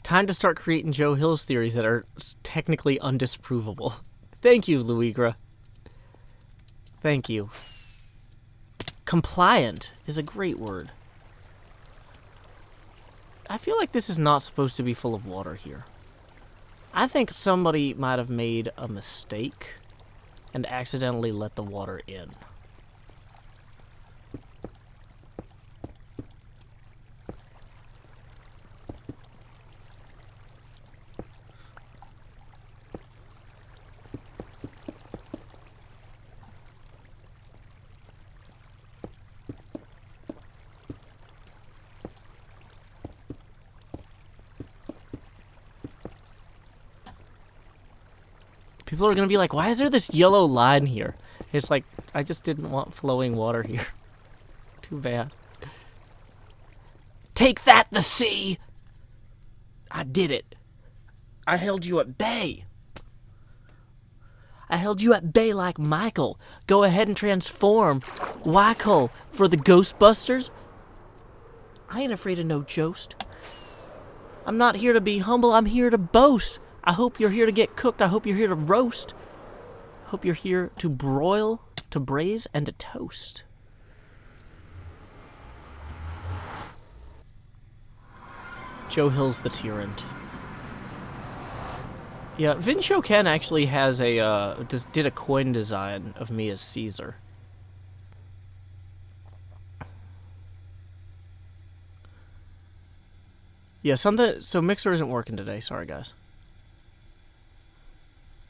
Time to start creating Joe Hill's theories that are technically undisprovable. Thank you, Luigra. Thank you. Compliant is a great word. I feel like this is not supposed to be full of water here. I think somebody might have made a mistake and accidentally let the water in. People are going to be like, why is there this yellow line here? It's like, I just didn't want flowing water here. Too bad. Take that, the sea! I did it. I held you at bay. I held you at bay like Michael. Go ahead and transform. Michael for the Ghostbusters. I ain't afraid of no jost. I'm not here to be humble. I'm here to boast. I hope you're here to get cooked. I hope you're here to roast. I hope you're here to broil, to braise, and to toast. Joe Hill's the tyrant. Yeah, Vin Shoken actually has did a coin design of me as Caesar. Yeah, so Mixer isn't working today. Sorry, guys.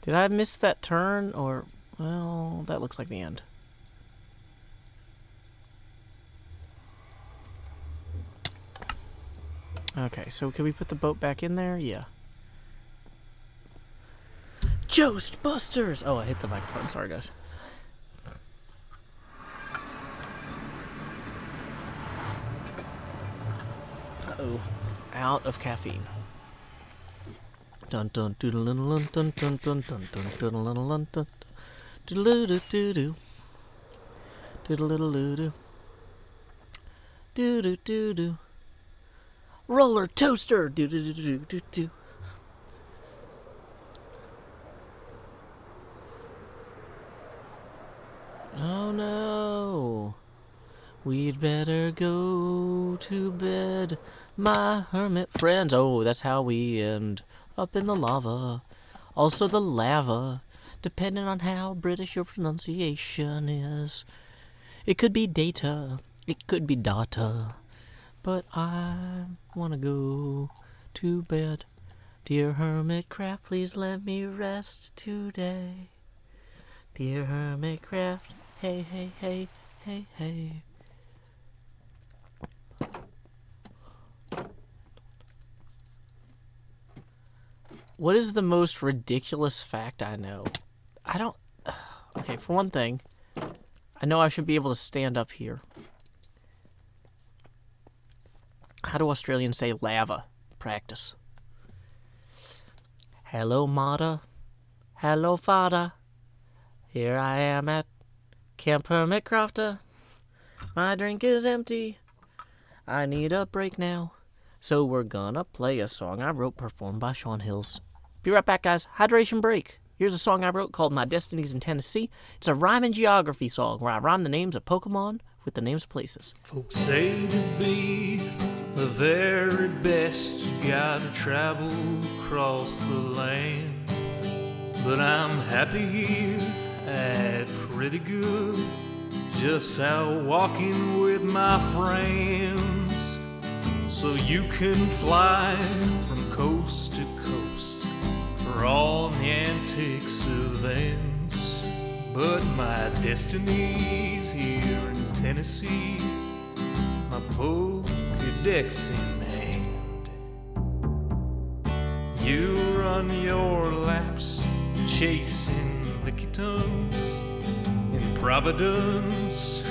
Did I miss that turn, or... Well, that looks like the end. Okay, so can we put the boat back in there? Yeah. Ghostbusters! Oh, I hit the microphone. Sorry, guys. Uh-oh. Out of caffeine. Dun dun doodle dun dun dun dun dun dun doodle dun dun doodle doo doo doo doodle doo doo doo doo doo doo roller toaster doo doo doo doo doo. Oh no, we'd better go to bed, my hermit friends. Oh, that's how we end. Up in the lava, also the lava, depending on how British your pronunciation is. It could be data, it could be data, but I want to go to bed. Dear Hermitcraft, please let me rest today. Dear Hermitcraft, hey, hey, hey, hey, hey. What is the most ridiculous fact I know? I don't... Okay, for one thing, I know I should be able to stand up here. How do Australians say lava? Practice. Hello, Mata. Hello, Fada. Here I am at Camp Hermitcraft. My drink is empty. I need a break now. So we're gonna play a song I wrote performed by Sean Hills. Be right back, guys. Hydration break. Here's a song I wrote called My Destiny's in Tennessee. It's a rhyme and geography song where I rhyme the names of Pokemon with the names of places. Folks say to be the very best, you gotta travel across the land. But I'm happy here at pretty good, just out walking with my friends. So you can fly from coast to coast for all the antics events. But my destiny's here in Tennessee, my Pokedex in hand. You run your laps chasing lickitung in Providence,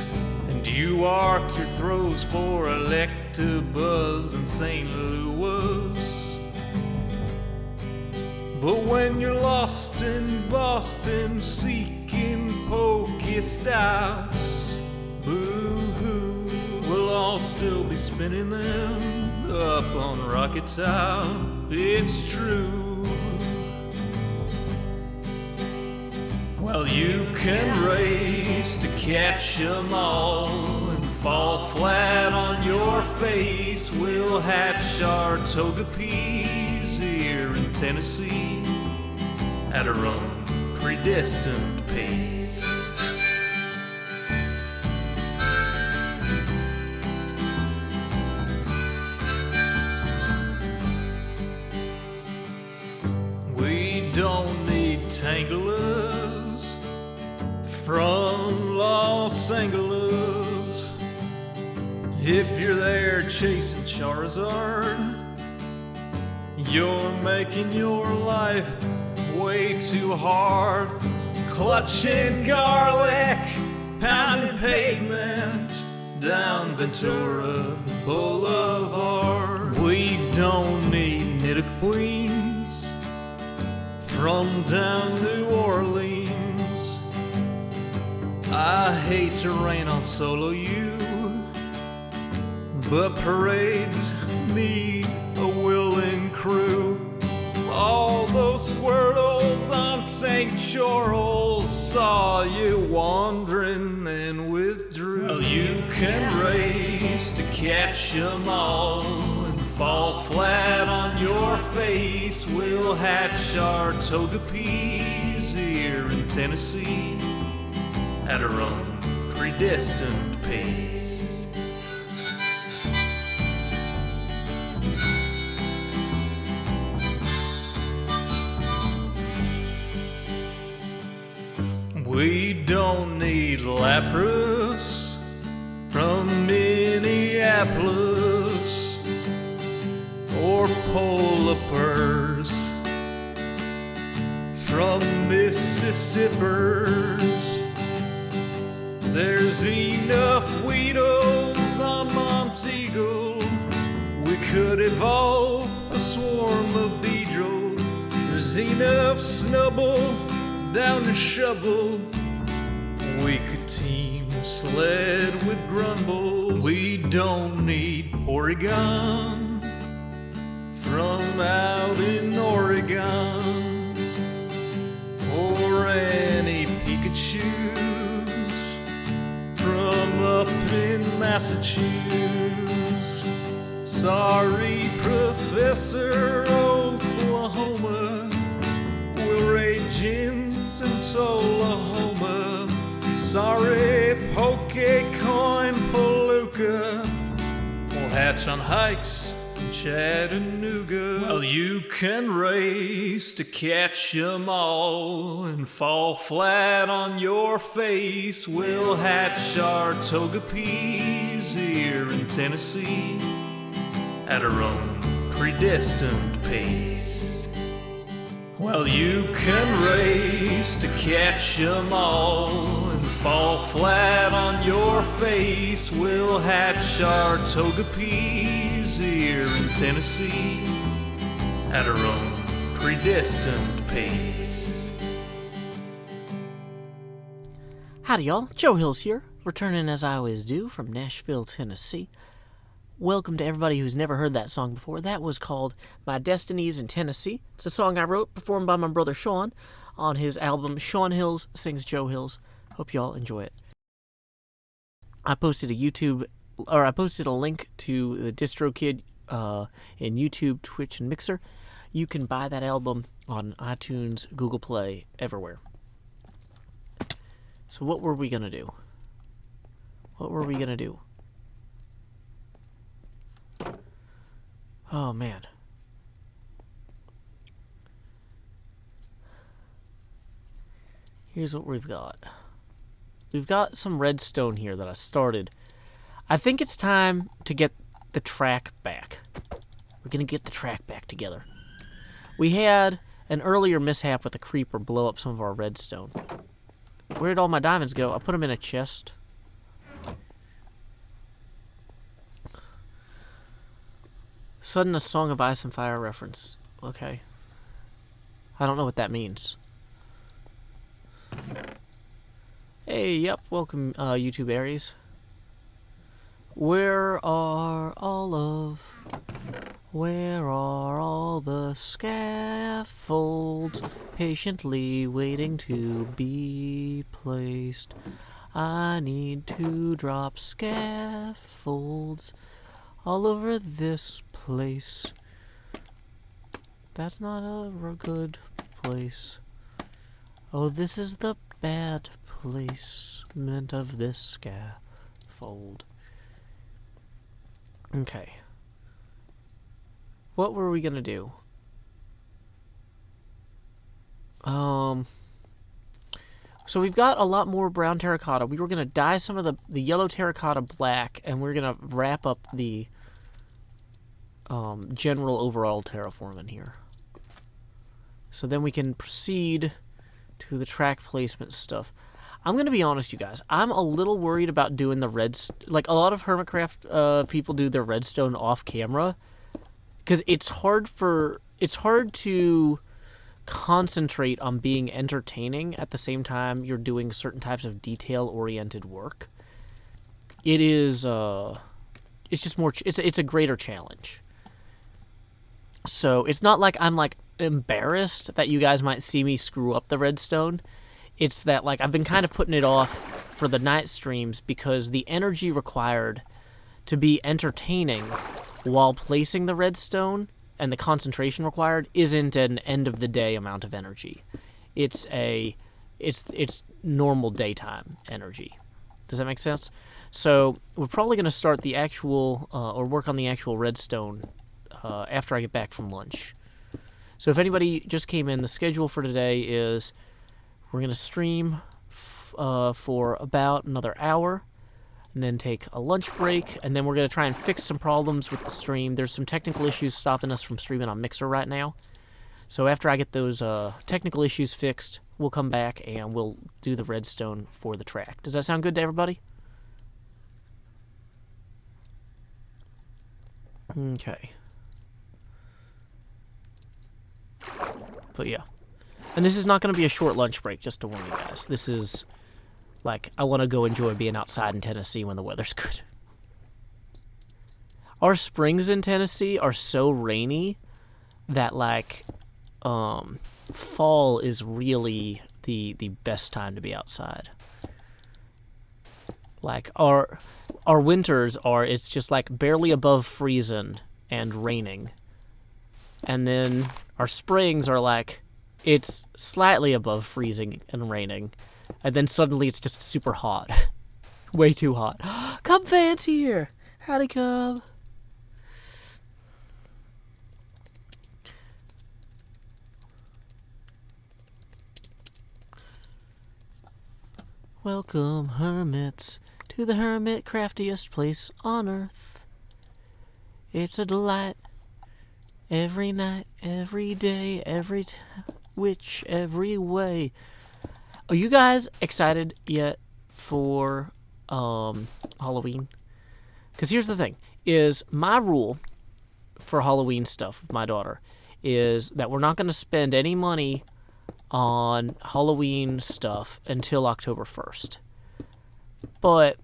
and you arc your throws for Electabuzz in St. Louis. But when you're lost in Boston seeking Pokestops, boo-hoo, we'll all still be spinning them up on Rocket Top. It's true. Well, you can race to catch 'em all and fall flat on your face. We'll hatch our toga peas here in Tennessee at our own predestined pace. We don't need tanglers from Los Angeles. If you're there chasing Charizard, you're making your life way too hard. Clutching garlic, pounding pavement down Ventura Boulevard. We don't need Nidoqueens from down New Orleans. I hate to rain on Solo U, but parades need a willing crew. All those squirtles on St. Charles saw you wandering and withdrew. Well, you can race to catch 'em all and fall flat on your face. We'll hatch our toga peas here in Tennessee at our own predestined pace. We don't need Lapras from Minneapolis or Polar Bears from Mississippi's. There's enough Weedles on Montego. We could evolve a swarm of Beedrill. There's enough Snubble down to Shovel. We could team Sled with Grumble. We don't need Oregon from out in Oregon or any Pikachus from up in Massachusetts. Sorry, Professor Oklahoma, we'll raid gyms in Tullahoma. Sorry, Pokecoin Palooka, we'll hatch on hikes in Chattanooga. Well, you can race to catch 'em all and fall flat on your face. We'll hatch our toga peas here in Tennessee at our own predestined pace. Well, you can race to catch 'em all and fall flat on your face. We'll hatch our toga peas here in Tennessee at our own predestined pace. Howdy, y'all. Joe Hills here, returning as I always do from Nashville, Tennessee. Welcome to everybody who's never heard that song before. That was called My Destinies in Tennessee. It's a song I wrote, performed by my brother Sean on his album Sean Hills Sings Joe Hills. Hope y'all enjoy it. I posted a link to the DistroKid in YouTube, Twitch, and Mixer. You can buy that album on iTunes, Google Play, everywhere. So what were we gonna do? Oh, man. Here's what we've got. We've got some redstone here that I started. I think it's time to get the track back. We're going to get the track back together. We had an earlier mishap with a creeper blow up some of our redstone. Where did all my diamonds go? I put them in a chest. A Song of Ice and Fire reference. Okay. I don't know what that means. Hey, yep, welcome, YouTube Aries. Where are all the scaffolds patiently waiting to be placed? I need to drop scaffolds all over this place. That's not a good place. Oh, this is the bad placement of this scaffold. Okay. What were we gonna do? So we've got a lot more brown terracotta. We were gonna dye some of the yellow terracotta black, and we're gonna wrap up the general overall terraforming here. So then we can proceed to the track placement stuff. I'm going to be honest, you guys. I'm a little worried about doing the like, a lot of Hermitcraft people do their redstone off camera. Because it's hard to concentrate on being entertaining at the same time you're doing certain types of detail-oriented work. It is, it's just more, it's a greater challenge. So it's not like I'm, like, embarrassed that you guys might see me screw up the redstone. It's that, like, I've been kind of putting it off for the night streams because the energy required to be entertaining while placing the redstone and the concentration required isn't an end-of-the-day amount of energy. It's normal daytime energy. Does that make sense? So we're probably going to start the actual, or work on the actual redstone after I get back from lunch. So if anybody just came in, the schedule for today is we're going to stream for about another hour, and then take a lunch break, and then we're going to try and fix some problems with the stream. There's some technical issues stopping us from streaming on Mixer right now. So after I get those technical issues fixed, we'll come back and we'll do the redstone for the track. Does that sound good to everybody? Okay. But yeah. And this is not going to be a short lunch break, just to warn you guys. This is, like, I want to go enjoy being outside in Tennessee when the weather's good. Our springs in Tennessee are so rainy that, like, fall is really the best time to be outside. Like, our winters are, it's just, like, barely above freezing and raining. And then our springs are, like, it's slightly above freezing and raining. And then suddenly it's just super hot. Way too hot. Cub Fan's here! Howdy, Cub. Welcome, hermits, to the hermit craftiest place on earth. It's a delight. Every night, every day, every every way. Are you guys excited yet for Halloween? Because here's the thing, is my rule for Halloween stuff with my daughter is that we're not going to spend any money on Halloween stuff until October 1st. But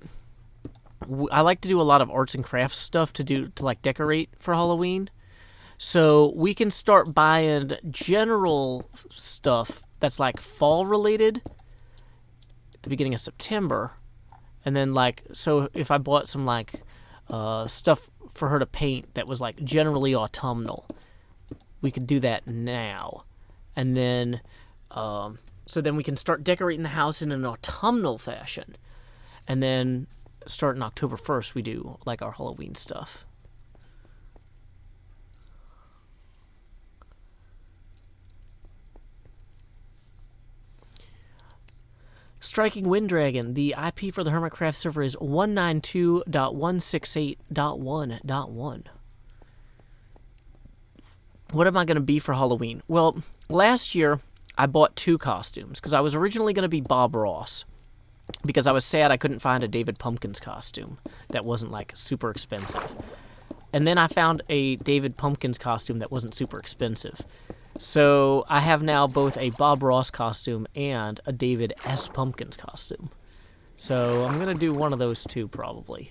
I like to do a lot of arts and crafts stuff to like decorate for Halloween. So we can start buying general stuff that's like fall related at the beginning of September. And then like, so if I bought some like stuff for her to paint that was like generally autumnal, we could do that now. And then, so then we can start decorating the house in an autumnal fashion. And then starting October 1st, we do like our Halloween stuff. Striking Wind Dragon, the IP for the Hermitcraft server is 192.168.1.1. What am I going to be for Halloween? Well, last year I bought 2 costumes because I was originally going to be Bob Ross because I was sad I couldn't find a David Pumpkins costume that wasn't like super expensive. And then I found a David Pumpkins costume that wasn't super expensive. So I have now both a Bob Ross costume and a David S. Pumpkins costume. So I'm going to do one of those two probably.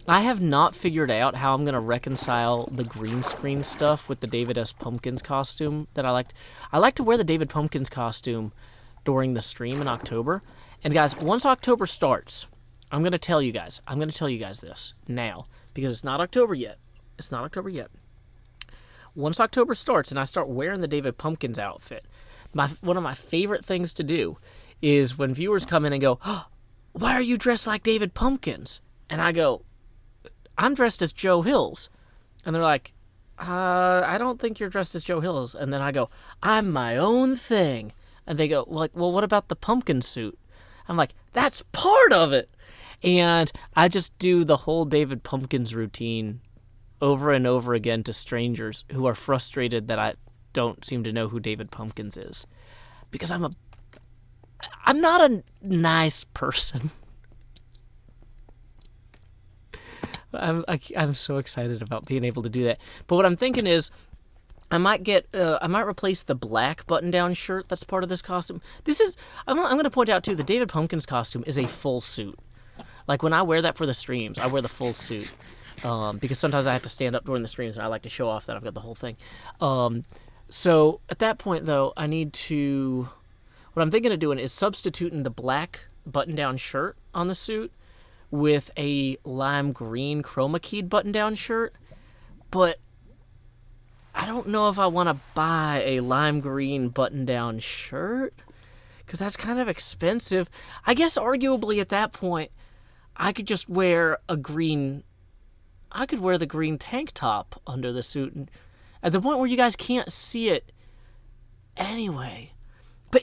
I have not figured out how I'm going to reconcile the green screen stuff with the David S. Pumpkins costume that I liked. I like to wear the David Pumpkins costume during the stream in October. And guys, once October starts, I'm going to tell you guys this now because it's not October yet. It's not October yet. Once October starts and I start wearing the David Pumpkins outfit, one of my favorite things to do is when viewers come in and go, oh, why are you dressed like David Pumpkins? And I go, I'm dressed as Joe Hills. And they're like, I don't think you're dressed as Joe Hills. And then I go, I'm my own thing. And they go, well, what about the pumpkin suit? I'm like, that's part of it. And I just do the whole David Pumpkins routine over and over again to strangers who are frustrated that I don't seem to know who David Pumpkins is. Because I'm not a nice person. I'm so excited about being able to do that. But what I'm thinking is I might replace the black button-down shirt that's part of this costume. I'm going to point out too, the David Pumpkins costume is a full suit. Like when I wear that for the streams, I wear the full suit. Because sometimes I have to stand up during the streams and I like to show off that I've got the whole thing. So at that point though, what I'm thinking of doing is substituting the black button-down shirt on the suit with a lime green chroma keyed button-down shirt. But I don't know if I want to buy a lime green button-down shirt because that's kind of expensive. I guess arguably at that point, I could just wear the green tank top under the suit, and at the point where you guys can't see it anyway. But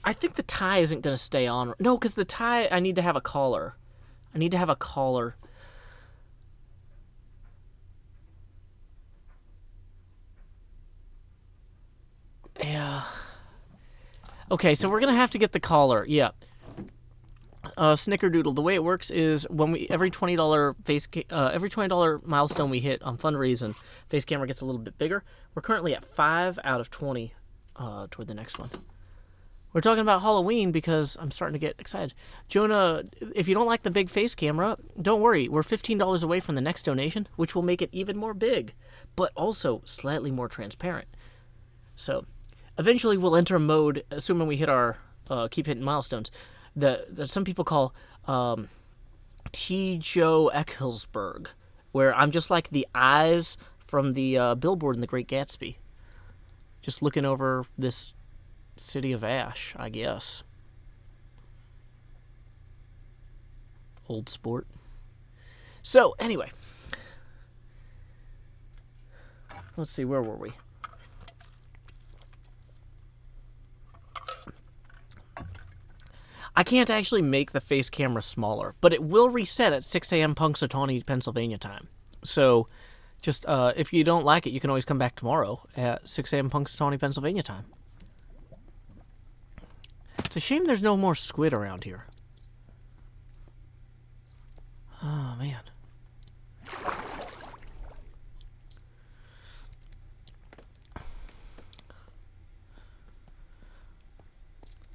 I think the tie isn't going to stay on. No, because the tie, I need to have a collar. Yeah. Okay, so we're going to have to get the collar. Yeah. Snickerdoodle. The way it works is when every $20 milestone we hit on fundraising, face camera gets a little bit bigger. We're currently at 5 out of 20 toward the next one. We're talking about Halloween because I'm starting to get excited. Jonah, if you don't like the big face camera, don't worry. We're $15 away from the next donation, which will make it even more big, but also slightly more transparent. So eventually we'll enter a mode, assuming we hit our keep hitting milestones, that some people call T. Joe Eckelsberg, where I'm just like the eyes from the billboard in The Great Gatsby, just looking over this city of ash, I guess. Old sport. So, anyway. Let's see, where were we? I can't actually make the face camera smaller, but it will reset at 6 a.m. Punxsutawney, Pennsylvania time. So, just if you don't like it, you can always come back tomorrow at 6 a.m. Punxsutawney, Pennsylvania time. It's a shame there's no more squid around here. Oh, man.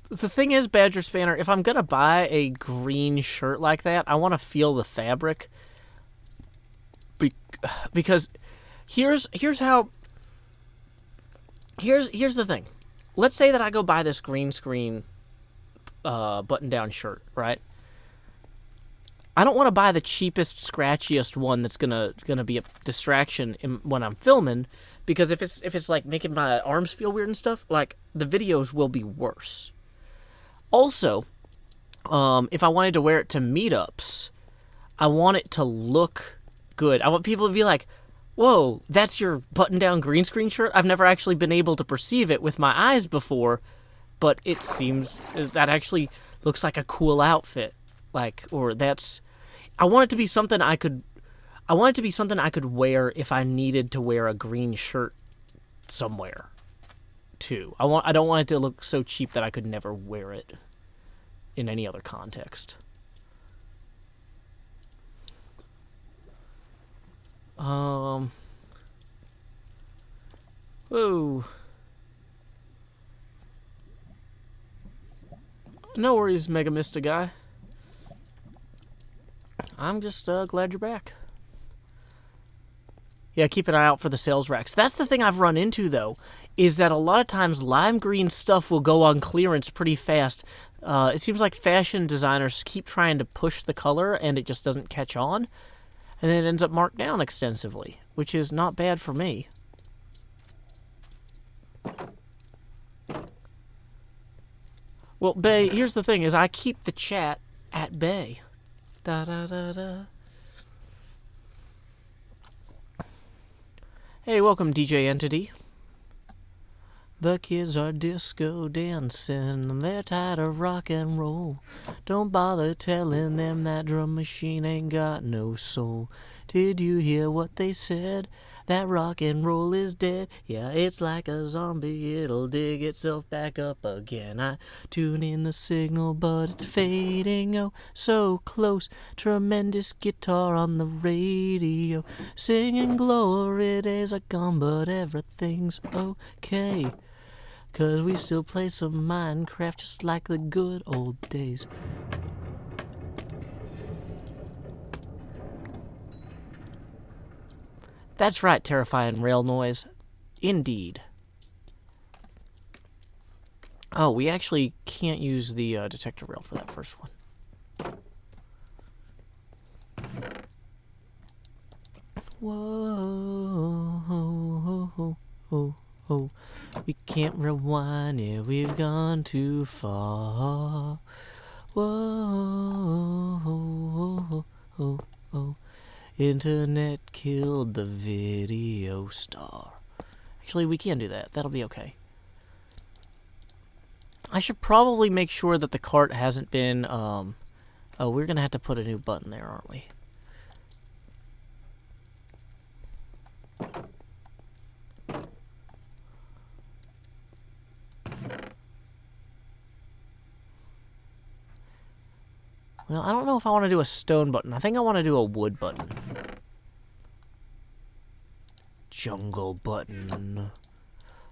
The thing is, Badger Spanner, if I'm going to buy a green shirt like that, I want to feel the fabric. Because here's the thing. Let's say that I go buy this green screen button-down shirt, right? I don't want to buy the cheapest, scratchiest one that's gonna be a distraction when I'm filming, because if it's like making my arms feel weird and stuff, like the videos will be worse. Also, if I wanted to wear it to meetups, I want it to look good. I want people to be like, whoa, that's your button-down green screen shirt? I've never actually been able to perceive it with my eyes before, but it seems that actually looks like a cool outfit. I want it to be something I could wear if I needed to wear a green shirt somewhere, too. I don't want it to look so cheap that I could never wear it in any other context. Whoa. No worries, Mega Mista guy. I'm just glad you're back. Yeah, keep an eye out for the sales racks. That's the thing I've run into, though, is that a lot of times lime green stuff will go on clearance pretty fast. It seems like fashion designers keep trying to push the color, and it just doesn't catch on. And then it ends up marked down extensively, which is not bad for me. Well, Bay, here's the thing, is I keep the chat at bay. Da-da-da-da. Hey, welcome, DJ Entity. The kids are disco dancing, they're tired of rock and roll. Don't bother telling them that drum machine ain't got no soul. Did you hear what they said? That rock and roll is dead. Yeah, it's like a zombie, it'll dig itself back up again. I tune in the signal, but it's fading, oh, so close. Tremendous guitar on the radio, singing glory days are gone, but everything's okay. 'Cause we still play some Minecraft just like the good old days. That's right, terrifying rail noise. Indeed. Oh, we actually can't use the detector rail for that first one. Whoa, we can't rewind it, we've gone too far. Whoa, internet killed the video star. Actually, we can do that. That'll be okay. I should probably make sure that the cart hasn't been, oh, we're gonna have to put a new button there, aren't we? Well, I don't know if I want to do a stone button. I think I want to do a wood button. Jungle button.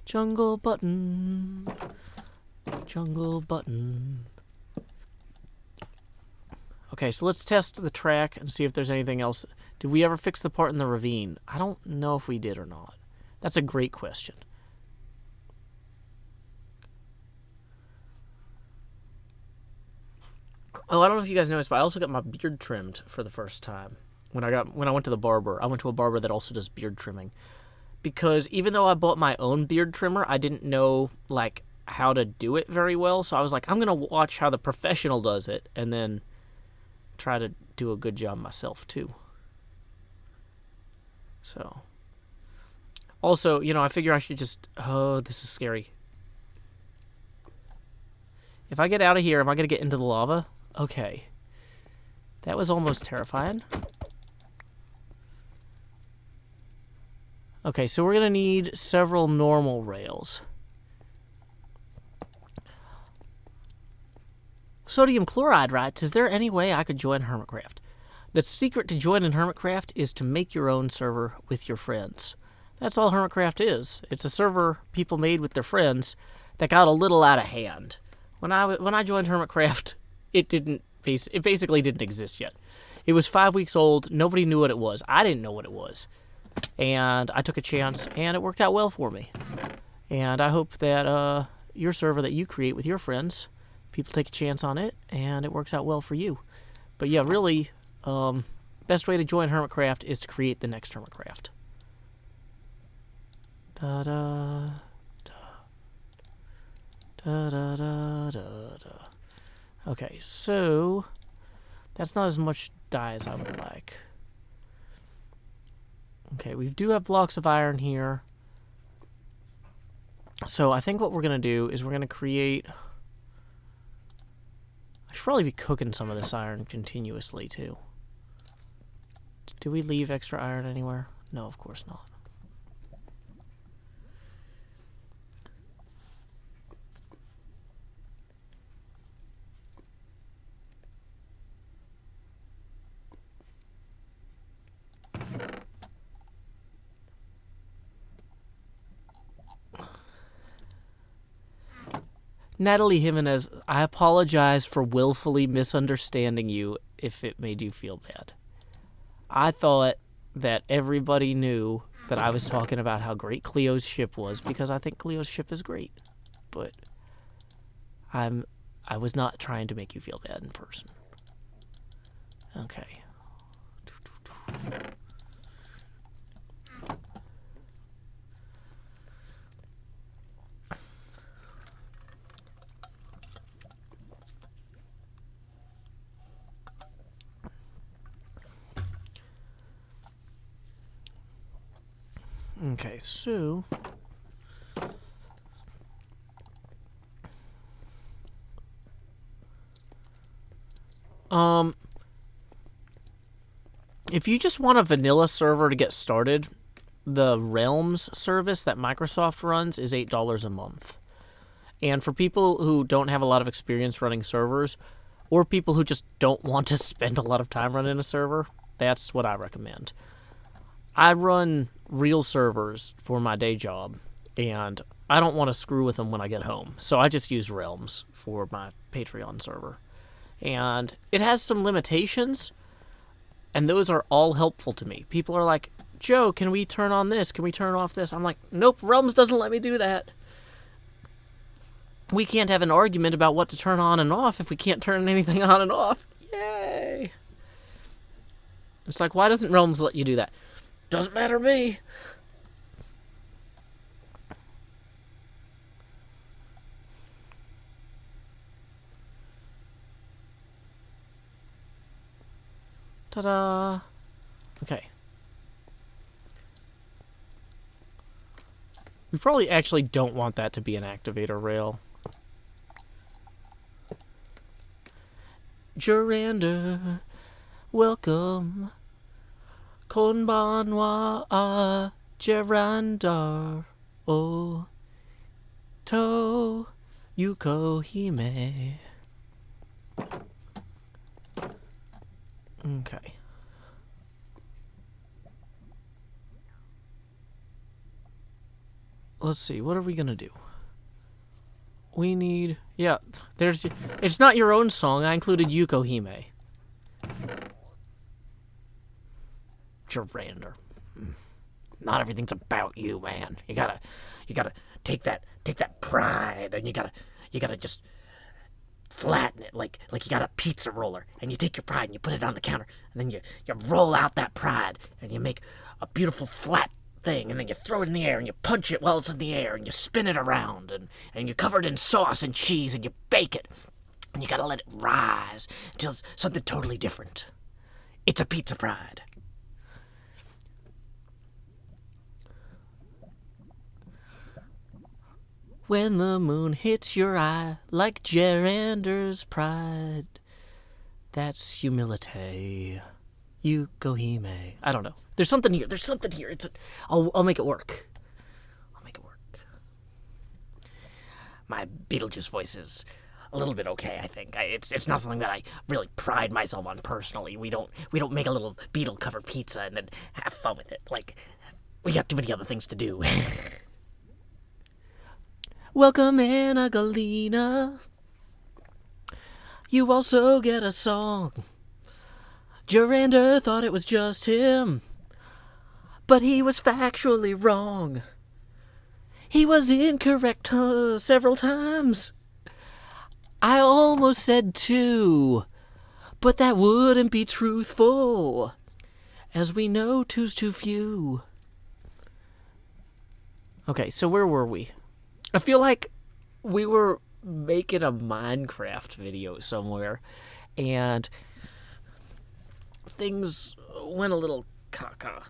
Jungle button. Jungle button. Okay, so let's test the track and see if there's anything else. Did we ever fix the part in the ravine? I don't know if we did or not. That's a great question. Oh, I don't know if you guys noticed, but I also got my beard trimmed for the first time. When I went to the barber, I went to a barber that also does beard trimming. Because even though I bought my own beard trimmer, I didn't know, like, how to do it very well. So I was like, I'm going to watch how the professional does it and then try to do a good job myself, too. So. Also, you know, I figure I should just... Oh, this is scary. If I get out of here, am I going to get into the lava? Okay. That was almost terrifying. Okay, so we're going to need several normal rails. Sodium Chloride writes, is there any way I could join Hermitcraft? The secret to joining Hermitcraft is to make your own server with your friends. That's all Hermitcraft is. It's a server people made with their friends that got a little out of hand. When I joined Hermitcraft, it basically didn't exist yet. It was 5 weeks old. Nobody knew what it was. I didn't know what it was. And I took a chance, and it worked out well for me. And I hope that your server that you create with your friends, people take a chance on it, and it works out well for you. But yeah, really, best way to join Hermitcraft is to create the next Hermitcraft. Da-da, da-da-da-da-da. Okay, so that's not as much dye as I would like. Okay, we do have blocks of iron here. So I think what we're going to do is we're going to create... I should probably be cooking some of this iron continuously, too. Do we leave extra iron anywhere? No, of course not. Natalie Jimenez, I apologize for willfully misunderstanding you if it made you feel bad. I thought that everybody knew that I was talking about how great Cleo's ship was because I think Cleo's ship is great. But I was not trying to make you feel bad in person. Okay. Okay, so if you just want a vanilla server to get started, the Realms service that Microsoft runs is $8 a month. And for people who don't have a lot of experience running servers, or people who just don't want to spend a lot of time running a server, that's what I recommend. I run real servers for my day job, and I don't want to screw with them when I get home. So I just use Realms for my Patreon server. And it has some limitations, and those are all helpful to me. People are like, Joe, can we turn on this? Can we turn off this? I'm like, nope, Realms doesn't let me do that. We can't have an argument about what to turn on and off if we can't turn anything on and off. Yay! It's like, why doesn't Realms let you do that? Doesn't matter to me. Ta-da! Okay. We probably actually don't want that to be an activator rail. Jurander, welcome. Konbanwa Gerandar O To Yuko Hime. Okay. Let's see, what are we gonna do? We need... Yeah, there's... It's not your own song, I included Yuko Hime. Jurander. Not everything's about you, man. You gotta take that pride, and you gotta just flatten it like you got a pizza roller, and you take your pride and you put it on the counter, and then you roll out that pride, and you make a beautiful flat thing, and then you throw it in the air, and you punch it while it's in the air, and you spin it around, and you cover it in sauce and cheese, and you bake it, and you gotta let it rise until it's something totally different. It's a pizza pride. When the moon hits your eye like Gerander's pride, that's humility. Yuko Hime. I don't know. There's something here. I'll make it work. My Beetlejuice voice is a little bit okay, I think. It's not something that I really pride myself on personally. We don't make a little beetle covered pizza and then have fun with it. Like, we got too many other things to do. Welcome, Anna Galena. You also get a song. Jurander thought it was just him, but he was factually wrong. He was incorrect several times. I almost said 2, but that wouldn't be truthful. As we know, 2's too few. Okay, so where were we? I feel like we were making a Minecraft video somewhere, and things went a little caca.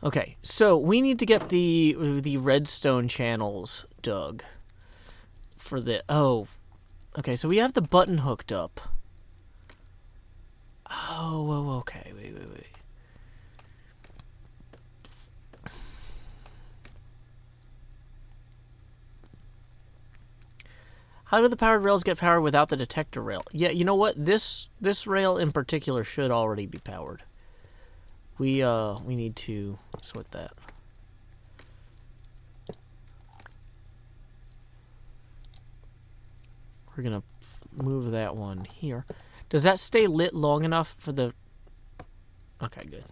Okay, so we need to get the redstone channels dug for the... Oh, okay, so we have the button hooked up. Oh, okay, wait. How do the powered rails get powered without the detector rail? Yeah, you know what? This rail in particular should already be powered. We need to sort that. We're going to move that one here. Does that stay lit long enough for the... Okay, good.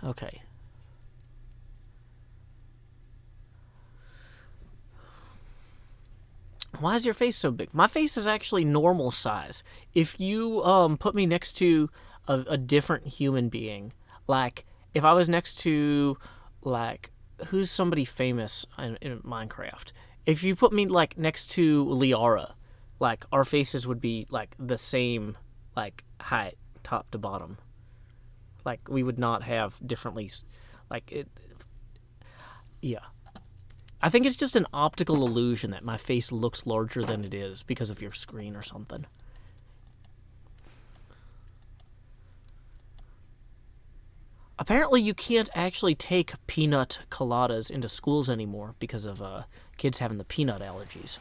Okay. Why is your face so big? My face is actually normal size. If you put me next to a different human being, like if I was next to, like, who's somebody famous in Minecraft? If you put me like next to Liara, like our faces would be like the same, like height, top to bottom. Like we would not have differently, like it. Yeah. I think it's just an optical illusion that my face looks larger than it is because of your screen or something. Apparently you can't actually take peanut coladas into schools anymore because of kids having the peanut allergies.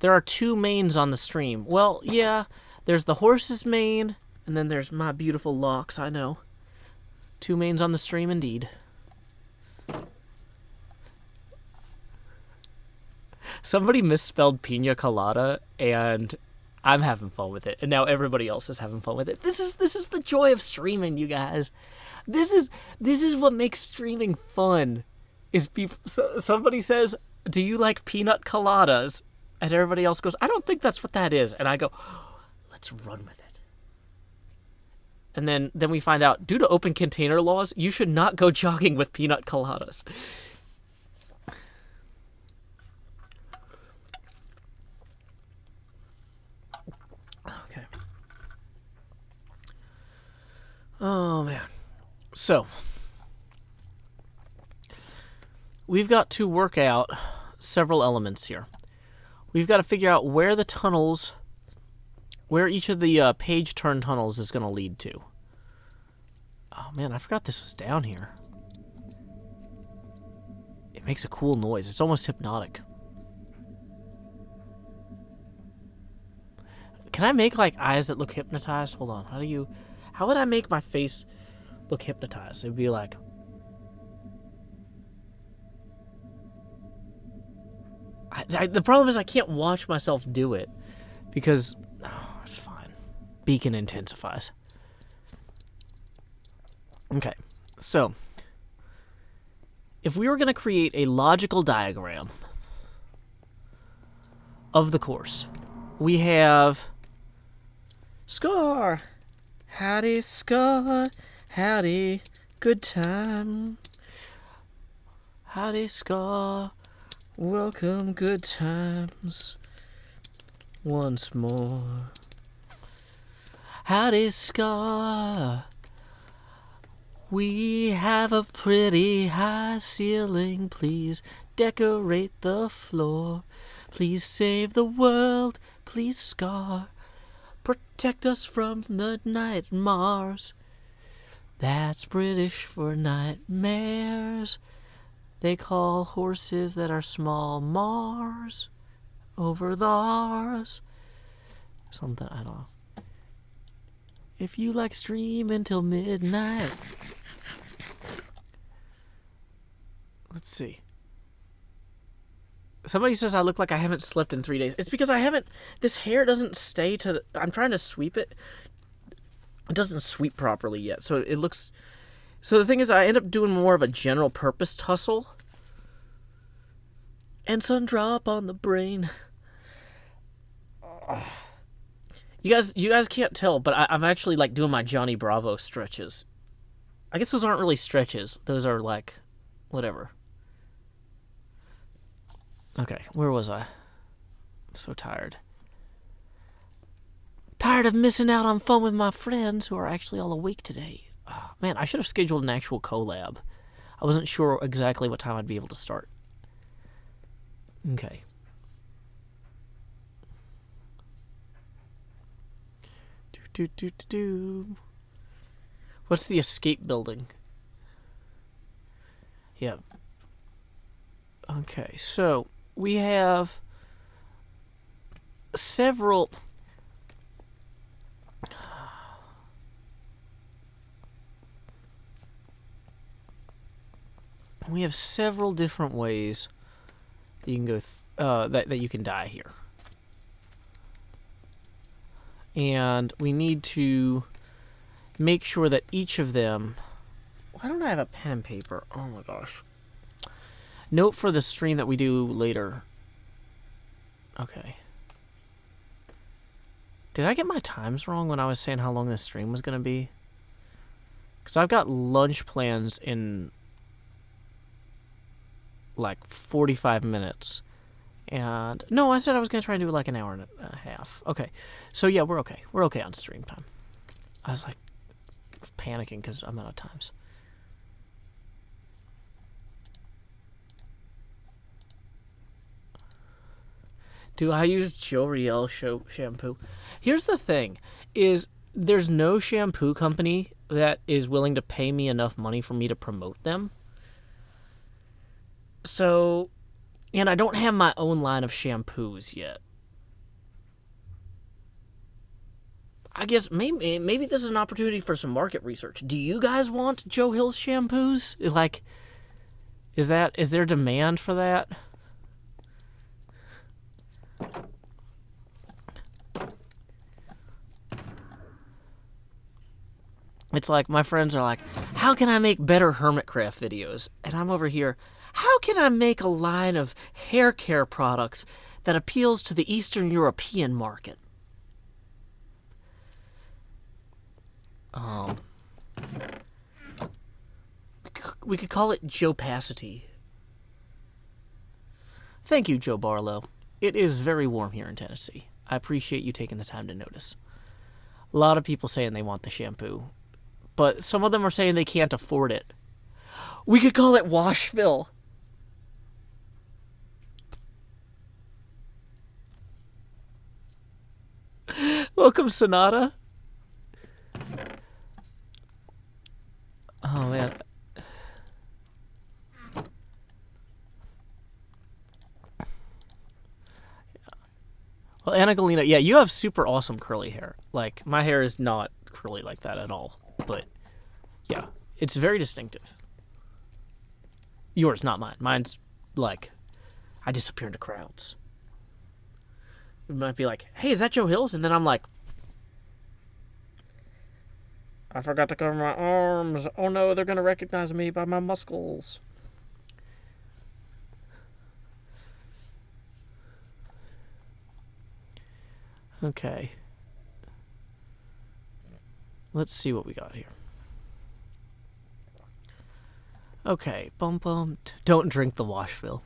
There are 2 mains on the stream. Well, yeah, there's the horse's mane, and then there's my beautiful locks, I know. 2 mains on the stream, indeed. Somebody misspelled pina colada, and I'm having fun with it, and now everybody else is having fun with it. This is the joy of streaming, you guys. This is what makes streaming fun. Is people? Somebody says, "Do you like peanut coladas?" And everybody else goes, "I don't think that's what that is." And I go, oh, "Let's run with it." And then we find out, due to open container laws, you should not go jogging with peanut coladas. Okay. Oh, man. So, we've got to work out several elements here. We've got to figure out where the tunnels, where each of the page turn tunnels is going to lead to. Oh man, I forgot this was down here. It makes a cool noise. It's almost hypnotic. Can I make like eyes that look hypnotized? Hold on. How would I make my face look hypnotized? It'd be like, the problem is I can't watch myself do it because, oh, it's fine. Beacon intensifies. Okay, so if we were going to create a logical diagram of the course, we have Scar. Howdy, Scar. Howdy, good time. Howdy, Scar. Welcome, good times. Once more. Howdy, Scar. We have a pretty high ceiling. Please decorate the floor. Please save the world. Please, Scar. Protect us from the nightmares. That's British for nightmares. They call horses that are small Mars over thars. Something, I don't know. If you like streaming till midnight. Let's see. Somebody says I look like I haven't slept in 3 days. It's because I haven't, this hair doesn't stay to the, I'm trying to sweep it. It doesn't sweep properly yet, so it looks... So the thing is, I end up doing more of a general purpose tussle. And sun drop on the brain. You guys can't tell, but I'm actually like doing my Johnny Bravo stretches. I guess those aren't really stretches. Those are like, whatever. Okay, where was I? I'm so tired. Tired of missing out on fun with my friends who are actually all awake today. Oh, man, I should have scheduled an actual collab. I wasn't sure exactly what time I'd be able to start. Okay. What's the escape building? Yeah. Okay, so we have several... We have several different ways that you can go that you can dye here. And we need to make sure that each of them... Why don't I have a pen and paper? Oh my gosh. Note for the stream that we do later. Okay. Did I get my times wrong when I was saying how long this stream was going to be? Because I've got lunch plans in like 45 minutes. And no, I said I was going to try and do like an hour and a half. Okay. So yeah, we're okay. We're okay on stream time. I was like panicking because I'm out of times. Do I use L'Oreal shampoo? Here's the thing, is there's no shampoo company that is willing to pay me enough money for me to promote them. So, and I don't have my own line of shampoos yet. I guess maybe this is an opportunity for some market research. Do you guys want Joe Hill's shampoos? Like, is there demand for that? It's like my friends are like, how can I make better Hermitcraft videos? And I'm over here, how can I make a line of hair care products that appeals to the Eastern European market? We could call it Joe-pacity. Thank you, Joe Barlow. It is very warm here in Tennessee. I appreciate you taking the time to notice. A lot of people saying they want the shampoo, but some of them are saying they can't afford it. We could call it Washville. Welcome, Sonata. Oh, man. Well, Anna Galena, yeah, you have super awesome curly hair. Like, my hair is not curly like that at all. But, yeah, it's very distinctive. Yours, not mine. Mine's, like, I disappear into crowds. It might be like, hey, is that Joe Hills? And then I'm like, I forgot to cover my arms. Oh no, they're going to recognize me by my muscles. Okay. Let's see what we got here. Okay, don't drink the Washville.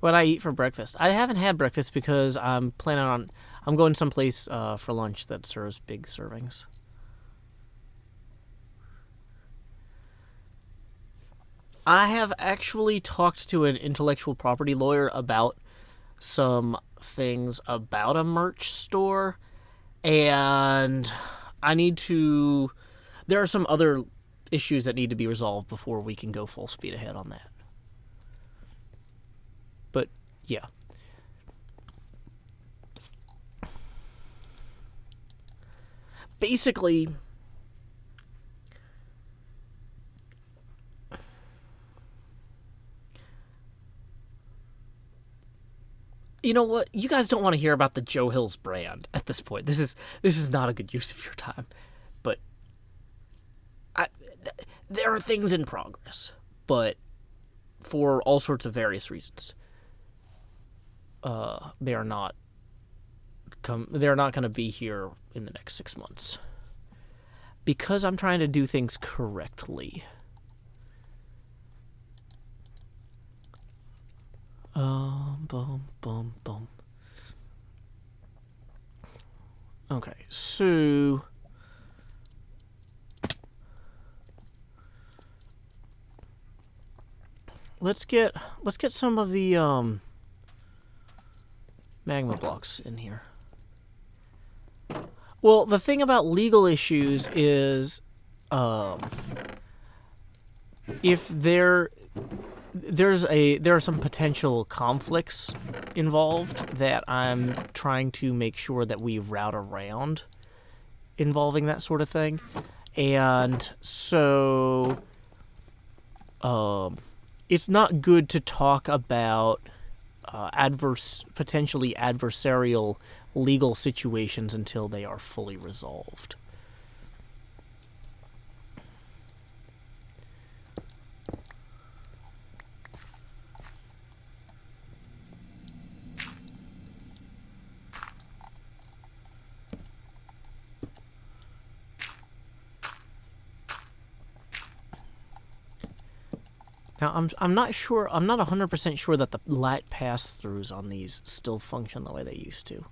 What I eat for breakfast. I haven't had breakfast because I'm going someplace for lunch that serves big servings. I have actually talked to an intellectual property lawyer about some things about a merch store, and there are some other issues that need to be resolved before we can go full speed ahead on that. But, yeah. Basically, you know what? You guys don't want to hear about the Joe Hills brand at this point. This is not a good use of your time. But there are things in progress, but for all sorts of various reasons, they are not going to be here in the next 6 months because I'm trying to do things correctly. Okay, so let's get some of the magma blocks in here. Well, the thing about legal issues is if they're there are some potential conflicts involved that I'm trying to make sure that we route around involving that sort of thing. And so it's not good to talk about potentially adversarial legal situations until they are fully resolved. Now, I'm not sure. I'm not 100% sure that the light pass-throughs on these still function the way they used to.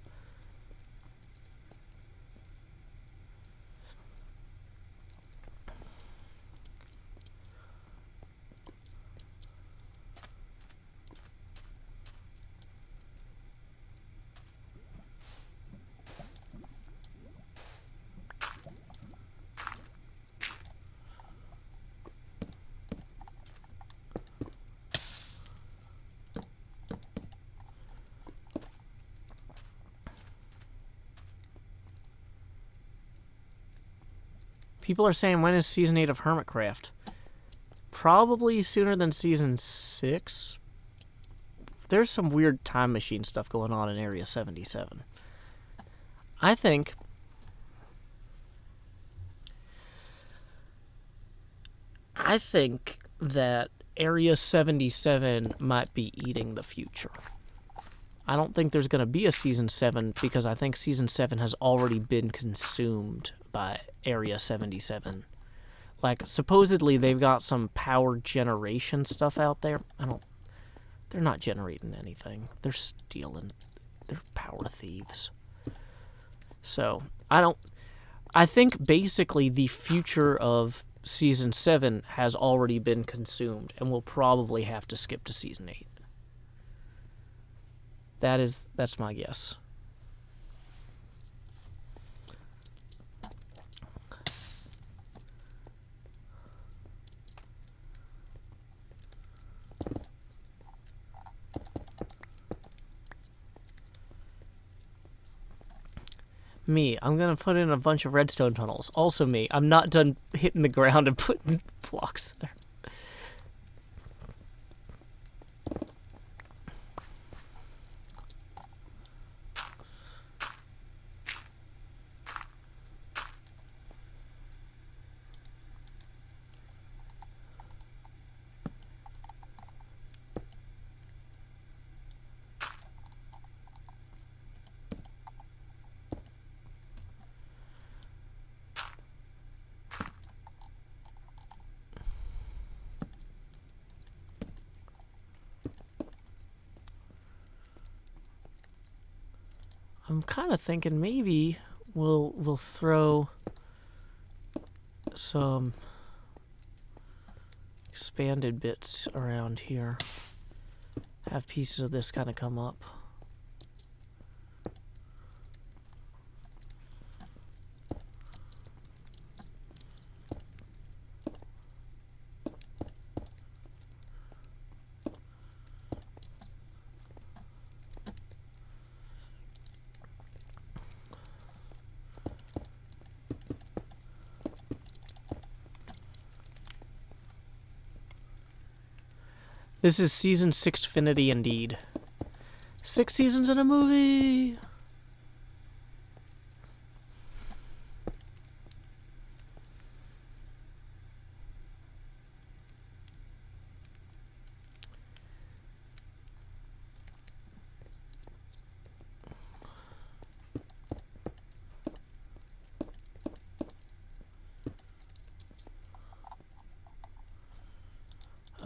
People are saying, when is Season 8 of Hermitcraft? Probably sooner than Season 6. There's some weird time machine stuff going on in Area 77. I think that Area 77 might be eating the future. I don't think there's going to be a Season 7 because I think Season 7 has already been consumed by Area 77. Like, supposedly they've got some power generation stuff out there. They're not generating anything. They're stealing. They're power thieves. So, I think basically the future of Season 7 has already been consumed and we'll probably have to skip to Season 8. That's my guess. Me, I'm gonna put in a bunch of redstone tunnels. Also me, I'm not done hitting the ground and putting blocks there. I'm kind of thinking maybe we'll throw some expanded bits around here. Have pieces of this kind of come up. This is Season 6-finity indeed. 6 seasons in a movie!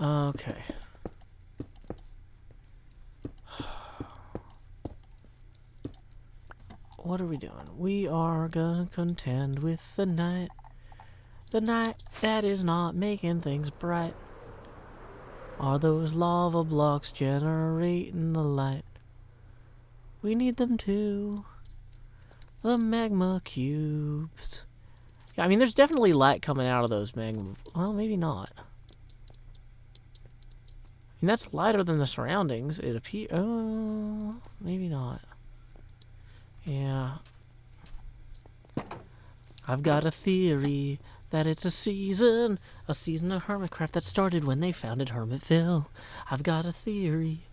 Okay. What are we doing? We are gonna contend with the night. The night that is not making things bright. Are those lava blocks generating the light? We need them too. The magma cubes. Yeah, I mean, there's definitely light coming out of those magma. Well, maybe not. And that's lighter than the surroundings. It appears. Oh, maybe not. Yeah. I've got a theory that it's a season of Hermitcraft that started when they founded Hermitville. I've got a theory.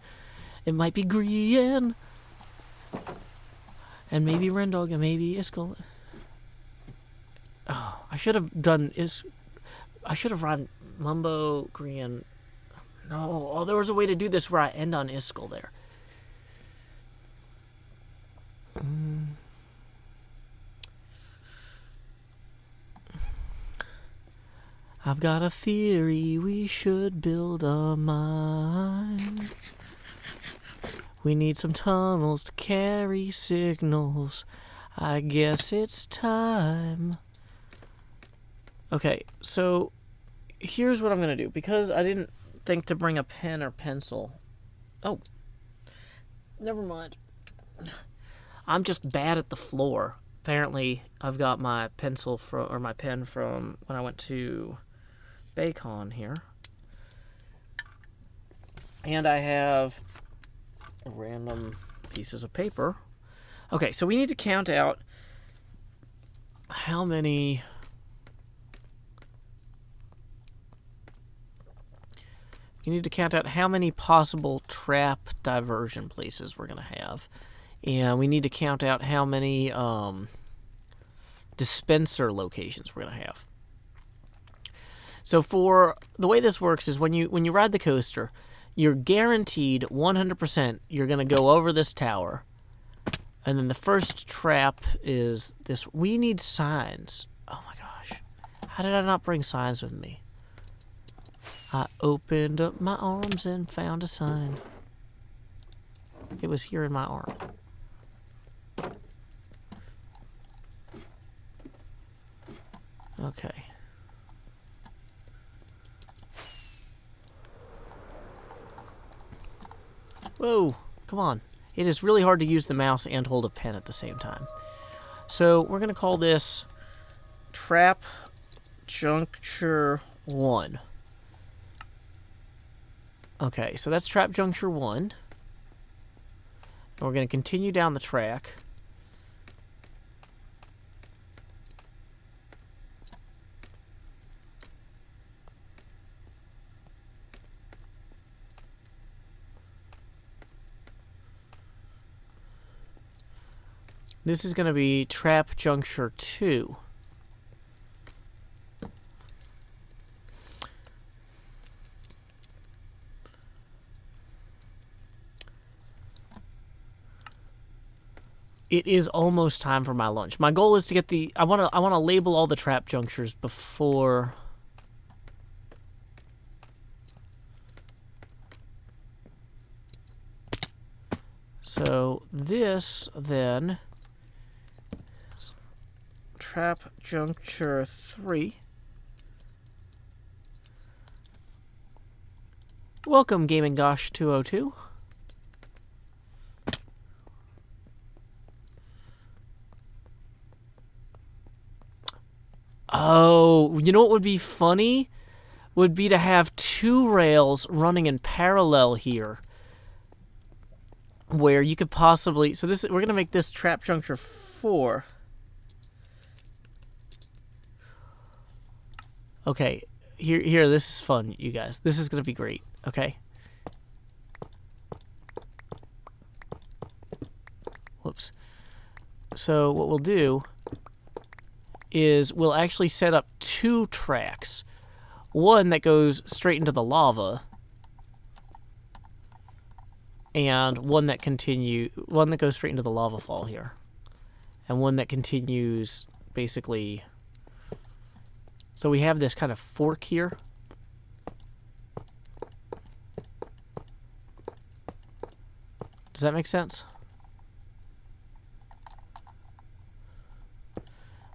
It might be Grian. And maybe Rendog and maybe Iskall. Oh, I should have done I should have rhymed Mumbo, Grian. No, oh, there was a way to do this where I end on Iskall there. I've got a theory we should build a mine. We need some tunnels to carry signals. I guess it's time. Okay, so here's what I'm going to do. Because I didn't think to bring a pen or pencil. Oh, never mind. I'm just bad at the floor. Apparently, I've got my pencil or my pen from when I went to Baycon here. And I have random pieces of paper. Okay, so we need to count out how many... You need to count out how many possible trap diversion places we're going to have. And we need to count out how many dispenser locations we're going to have. So for the way this works is when you ride the coaster, you're guaranteed 100% you're going to go over this tower. And then the first trap is this. We need signs. Oh my gosh. How did I not bring signs with me? I opened up my arms and found a sign. It was here in my arm. Okay. Whoa, come on. It is really hard to use the mouse and hold a pen at the same time. So we're going to call this Trap Juncture 1. Okay, so that's Trap Juncture 1. And we're going to continue down the track. This is going to be Trap Juncture 2. It is almost time for my lunch. My goal is to get I want to label all the trap junctures before. So this then is Trap Juncture 3. Welcome, Gaming Gosh 202. Oh, you know what would be funny? Would be to have two rails running in parallel here. Where you could possibly... So this we're going to make this Trap Juncture 4. Okay, here, this is fun, you guys. This is going to be great, okay? Whoops. So what we'll do is we'll actually set up two tracks. One that goes straight into the lava, and one that goes straight into the lava fall here, and one that continues basically. So we have this kind of fork here. Does that make sense?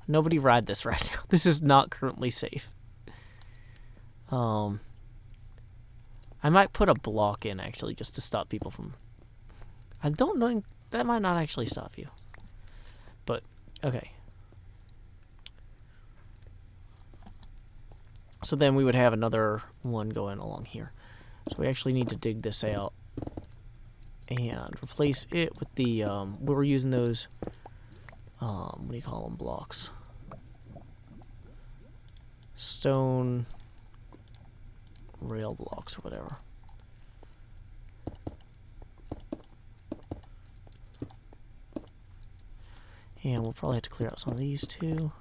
Nobody ride this right now. This is not currently safe. I might put a block in, actually, just to stop people from... I don't know... That might not actually stop you. But, okay. So then we would have another one going along here. So we actually need to dig this out and replace it with the, we were using those, what do you call them, blocks? Stone rail blocks or whatever. And we'll probably have to clear out some of these too.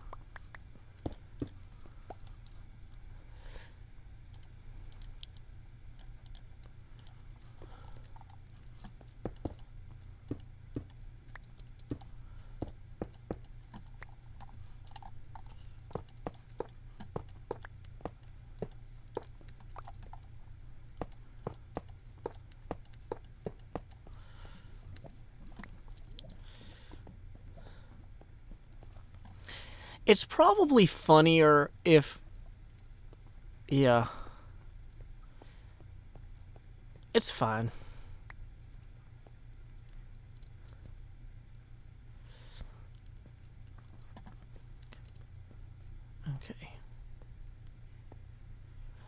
It's probably funnier if... Yeah. It's fine. Okay.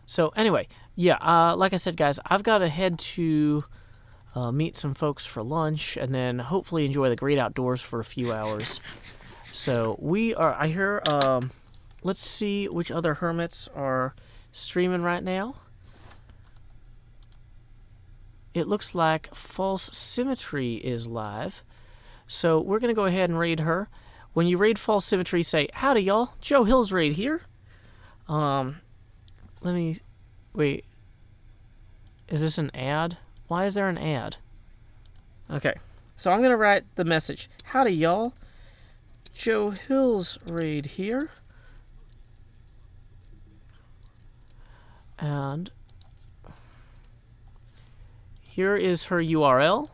So, anyway, yeah, like I said, guys, I've got to head to meet some folks for lunch and then hopefully enjoy the great outdoors for a few hours. So we are, I hear, let's see which other hermits are streaming right now. It looks like False Symmetry is live. So we're going to go ahead and raid her. When you raid False Symmetry, say, howdy y'all, Joe Hill's raid here. Let me, wait, is this an ad? Why is there an ad? Okay, so I'm going to write the message, howdy y'all. Joe Hill's raid here. And here is her URL.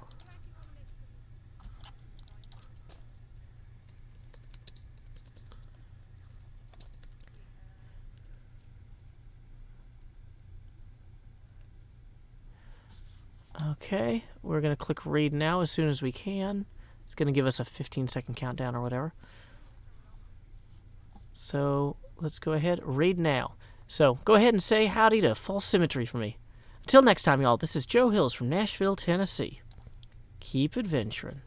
Okay, we're going to click raid now as soon as we can. It's going to give us a 15-second countdown or whatever. So let's go ahead, raid now. So go ahead and say howdy to False Symmetry for me. Until next time, y'all, this is Joe Hills from Nashville, Tennessee. Keep adventuring.